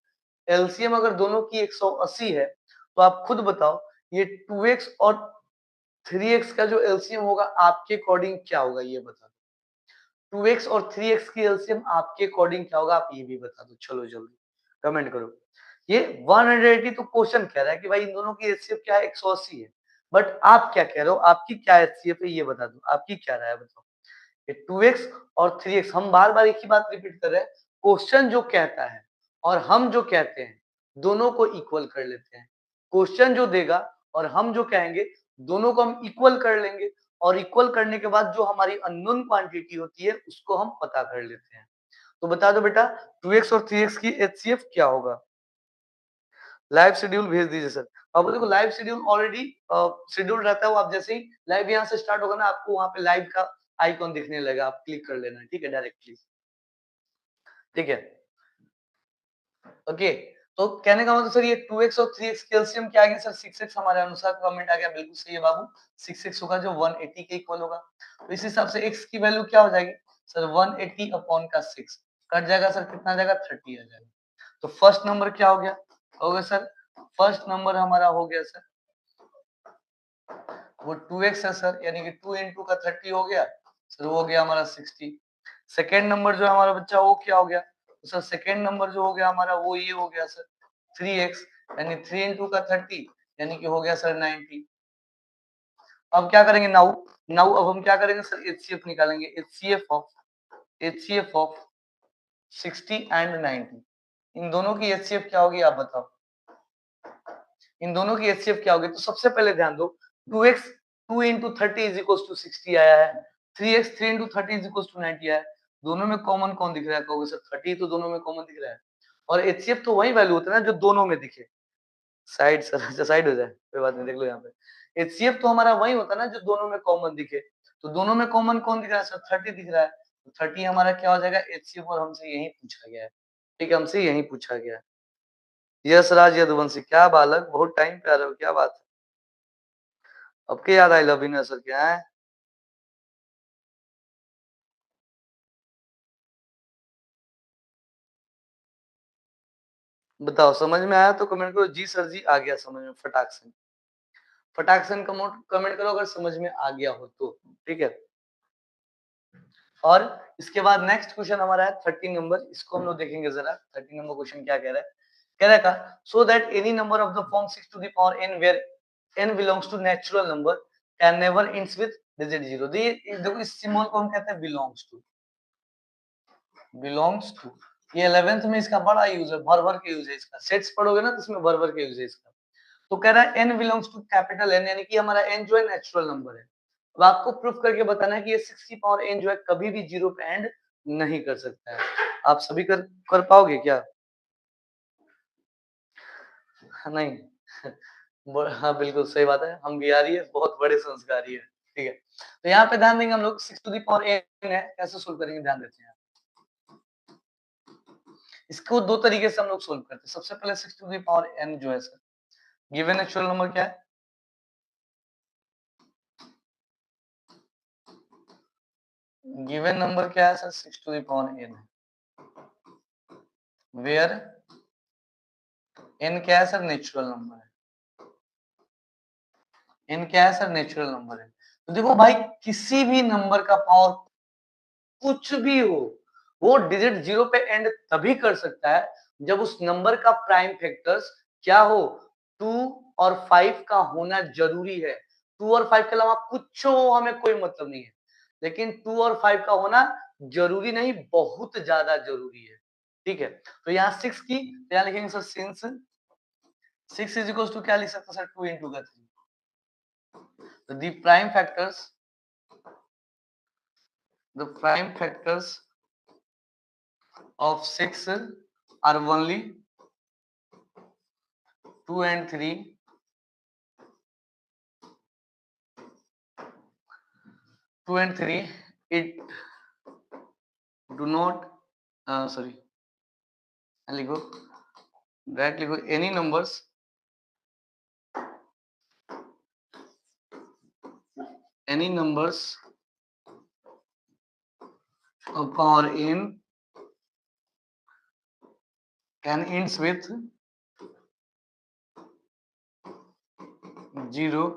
LCM अगर दोनों की 180 है, तो आप खुद बताओ ये 2x और 3x का जो LCM होगा आपके अकॉर्डिंग क्या होगा, ये बता दो। 2x और 3x की LCM आपके अकॉर्डिंग क्या होगा, आप ये भी बता दो। चलो जल्दी कमेंट करो। ये 180 तो क्वेश्चन कह रहा है कि भाई इन दोनों की एचसीएफ क्या है, 180 है। बट आप क्या कह रहे हो, आपकी क्या एचसीएफ है ये बता दो, आपकी क्या राय है बताओ। ये 2x और 3x, हम बार बार एक ही बात रिपीट कर रहे हैं, क्वेश्चन जो कहता है और हम जो कहते हैं दोनों को इक्वल कर लेते हैं। क्वेश्चन जो देगा और हम जो कहेंगे दोनों को हम इक्वल कर लेंगे, और इक्वल करने के बाद जो हमारी अननोन क्वांटिटी होती है उसको हम पता कर लेते हैं। तो बता दो बेटा 2x और 3x की एचसीएफ क्या होगा। लाइव शेड्यूल भेज दीजिए सर। अब देखो लाइव शेड्यूल ऑलरेडी शेड्यूल रहता है, वो आप जैसे ही लाइव यहाँ से स्टार्ट होगा ना, आपको वहां पे लाइव का आइकॉन दिखने लगेगा, आप क्लिक कर लेना। ठीक है, डायरेक्टली। ठीक है। ओके। तो कहने का मतलब सर ये 2x और 3x कैल्शियम क्या आ गया सर, 6x हमारे अनुसार कमेंट आ गया, बिल्कुल सही है बाबू। 6x होगा जो 180 के इक्वल होगा। तो इस हिसाब से x की वैल्यू क्या हो जाएगी सर, 180 अपॉन का 6 कट जाएगा सर, कितना आ जाएगा 30 आ जाएगा। तो फर्स्ट नंबर क्या हो गया, होगा सर फर्स्ट नंबर हमारा हो गया सर वो 2x है सर, यानी कि 2 इंटू का 30 हो गया सर, वो हो गया हमारा 60। सेकेंड नंबर जो है हमारा बच्चा वो क्या हो गया, तो सर सेकेंड नंबर जो हो गया हमारा वो ये हो गया सर 3x, यानी 3 इंटू का 30 यानी कि हो गया सर 90। अब क्या करेंगे, नाउ नाउ अब हम क्या करेंगे सर, एचसीएफ निकालेंगे। एचसीएफ ऑफ 60 एंड 90, इन दोनों की एचसीएफ क्या होगी आप बताओ, इन दोनों की एचसीएफ क्या होगी। तो सबसे पहले ध्यान दो 2x 2 into 30 is equal to 60 आया है, 3x 3 into 30 is equal to 90 आया है। दोनों में कॉमन कौन दिख रहा है, कहोगे सर 30 तो दोनों में कॉमन दिख रहा है। और एचसीएफ तो वही वैल्यू होता है ना जो दोनों में दिखे। साइड सर, अच्छा साइड हो जाए कोई बात नहीं, देख लो यहाँ पे। एचसीएफ तो हमारा वही होता है ना जो दोनों में कॉमन दिखे। तो दोनों में कॉमन कौन दिख रहा है सर, 30 दिख रहा है। तो 30 हमारा क्या हो जाएगा एचसीएफ, और हमसे यही पूछा गया है। ठीक है, हमसे यही पूछा गया है। यस राज यदुवंशी, क्या बालक, बहुत टाइम पे आ रहे हो, क्या बात है। अब के याद आई लव सर, क्या है। बताओ समझ में आया तो कमेंट करो, जी सर जी आ गया समझ में, फटाक से कमेंट करो अगर समझ में आ गया हो तो। ठीक है। और इसके बाद नेक्स्ट क्वेश्चन हमारा है 13 नंबर, इसको हम लोग देखेंगे जरा। 13 नंबर क्वेश्चन क्या कह रहा है, कह रहा है so that any number of the form 6 to the power n where n belongs to natural number can never ends with digit 0। देखो इस सिंबल को हम कहते हैं बिलोंग्स टू। बिलोंग्स टू ये 11th में इसका बड़ा यूज है, भर भर के यूज है इसका। सेट्स पढ़ोगे ना तो इसमें भर भर के यूज है इसका। तो कह रहा है n belongs to capital N, यानी कि हमारा n जो है नेचुरल नंबर है। अब आपको प्रूफ करके बताना है कि ये 6 की पावर n जो है कभी भी 0 पे एंड नहीं कर सकता है। आप सभी कर पाओगे क्या? नहीं। हाँ, बिल्कुल सही बात है। हम बिहारी है, बहुत बड़े संस्कारी है। ठीक है। तो यहाँ पे ध्यान देंगे हम लोग 6 टू द पावर n है, कैसे सोल्व करेंगे ध्यान देते हैं। इसको दो तरीके से हम लोग सोल्व करते हैं। सबसे पहले 6 टू द पावर n जो है सर, गिवन नेचुरल नंबर क्या है? गिवन नंबर क्या है sir? 6 to the power n है। वेयर n क्या है सर? नेचुरल नंबर है। n क्या है सर? नेचुरल नंबर है। तो देखो भाई, किसी भी नंबर का पावर कुछ भी हो, वो डिजिट 0 पे एंड तभी कर सकता है जब उस नंबर का प्राइम फैक्टर्स क्या हो, 2 और 5 का होना जरूरी है। 2 और 5 के अलावा कुछ हो हमें कोई मतलब नहीं है, लेकिन 2 और 5 का होना जरूरी नहीं, बहुत ज्यादा जरूरी है। ठीक है। तो यहाँ 6 की, तो यहाँ लिखेंगे sir since 6 is equal to क्या लिख सकते हैं सर? 2 इंटू का 3। तो the prime factors of 6 are only 2 and 3. 2 and 3. It do not sorry, directly go any numbers of power n can ends with 0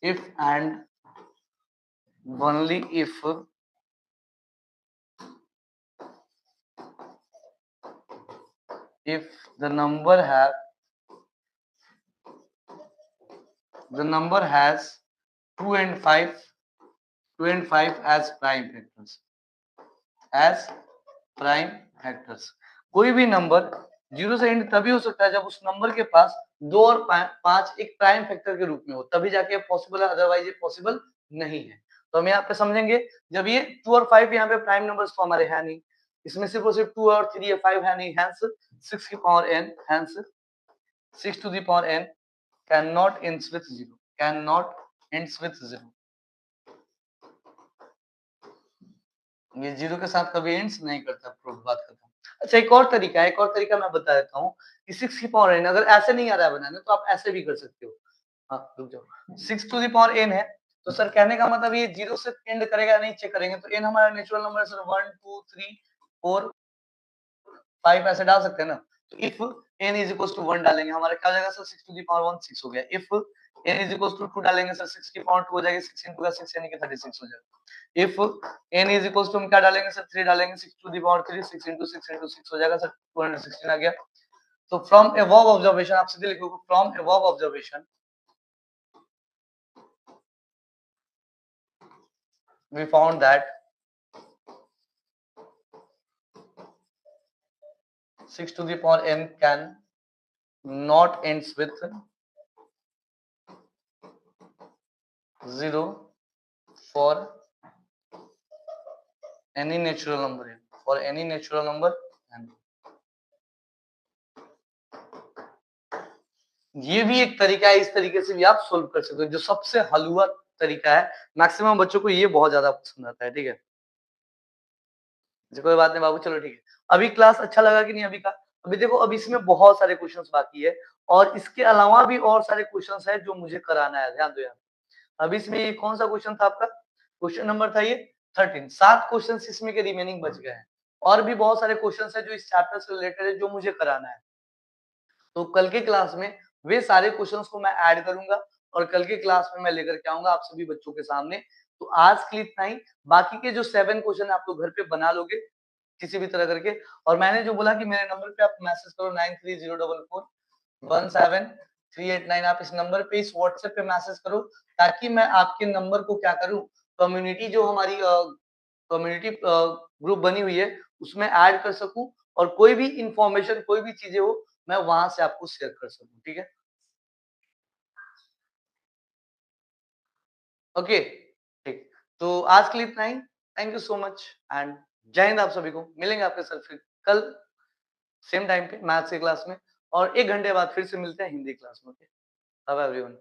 if and only if the number has 2 and 5 as prime factors. कोई भी number 0 से and तभी हो सकता है जब उस number के पास 2 और 5 एक प्राइम फैक्टर के रूप में हो, तभी जाके पॉसिबल है, अदरवाइज ये पॉसिबल नहीं है। तो हम यहाँ पे समझेंगे, जब ये 2 और 5 यहाँ पे प्राइम नंबर्स तो हमारे है नहीं, इसमें सिर्फ और सिर्फ 2 और 3 या 5 है नहीं, हेंस 6 की पावर n, hence 6 to the power n cannot ends with 0। ये 0 के साथ कभी एंड्स नहीं करता, प्रूफ बात करता हूँ। अच्छा, एक और तरीका मैं बता देता हूँ कि 6 की पावर n, अगर ऐसे नहीं आ रहा है बनाने तो आप ऐसे भी कर सकते हो। हाँ, रुक जाओ। 6 टू द पावर n है, तो सर कहने का मतलब ये 0 से एंड करेगा नहीं, चेक करेंगे। तो n हमारा नेचुरल नंबर है सर, 1 2 3 4 5 ऐसे डाल सकते हैं ना। तो if n is equal to 1 डालेंगे, हमारा क्या हो जाएगा सर? 6 टू द पावर 1 6 हो गया। If n is equal to 2 डालेंगे सर, 6 की पावर 2 हो जाएगी, 6 into का 6 यानी कि 36 हो जाएगा। If n is equal to हम क्या डालेंगे सर? 3 डालेंगे, 6 टू द पावर 3 6 into 6 हो जाएगा सर, 216 आ गया। तो फ्रॉम अबव ऑब्जर्वेशन, आप सीधे लिखोगे from above observation we found that 6 to the power n can not ends with 0 for any natural number n। ये भी एक तरीका है, इस तरीके से भी आप सोल्व कर सकते हो, जो सबसे हलवा तरीका है। मैक्सिमम बच्चों को ये बहुत ज्यादा पसंद आता है। ठीक है, कोई बात नहीं बाबू, चलो ठीक है। अभी क्लास अच्छा लगा कि नहीं अभी का? अभी देखो, अभी इसमें बहुत सारे क्वेश्चंस बाकी है, और इसके अलावा भी और सारे क्वेश्चंस है जो मुझे कराना है, ध्यान दो यार। अभी इसमें ये कौन सा क्वेश्चन था आपका? क्वेश्चन नंबर था ये 13। 7 क्वेश्चन इसमें के रिमेनिंग बच गए हैं, और भी बहुत सारे क्वेश्चंस है जो इस चैप्टर से रिलेटेड है, जो मुझे कराना है। तो कल के क्लास में वे सारे क्वेश्चंस को मैं ऐड करूंगा, और कल के क्लास में मैं लेकर के आऊंगा आप सभी बच्चों के सामने। तो आज के लिए इतना ही। बाकी के जो 7 क्वेश्चन आप लोग घर पे बना लोगे किसी भी तरह करके, और मैंने जो बोला कि मेरे नंबर पे आप मैसेज करो 9304417389, आप इस नंबर पे, इस व्हाट्सएप पे मैसेज करो, ताकि मैं आपके नंबर को क्या करूं, कम्युनिटी जो हमारी कम्युनिटी ग्रुप बनी हुई है उसमें ऐड कर सकूँ और कोई भी इन्फॉर्मेशन, कोई भी चीज़ें हो, मैं वहाँ से आपको शेयर कर सकूँ, ठीक है? ओके, ठीक। तो आज के लिए इतना ही। Thank you so much and Jai Hind आप सभी को। मिलेंगे आपके साथ फिर कल सेम टाइम पे मैथ्स की क्लास में और 1 घंटे बाद फिर से मिलते हैं हिंदी क्लास में। Okay, bye bye everyone.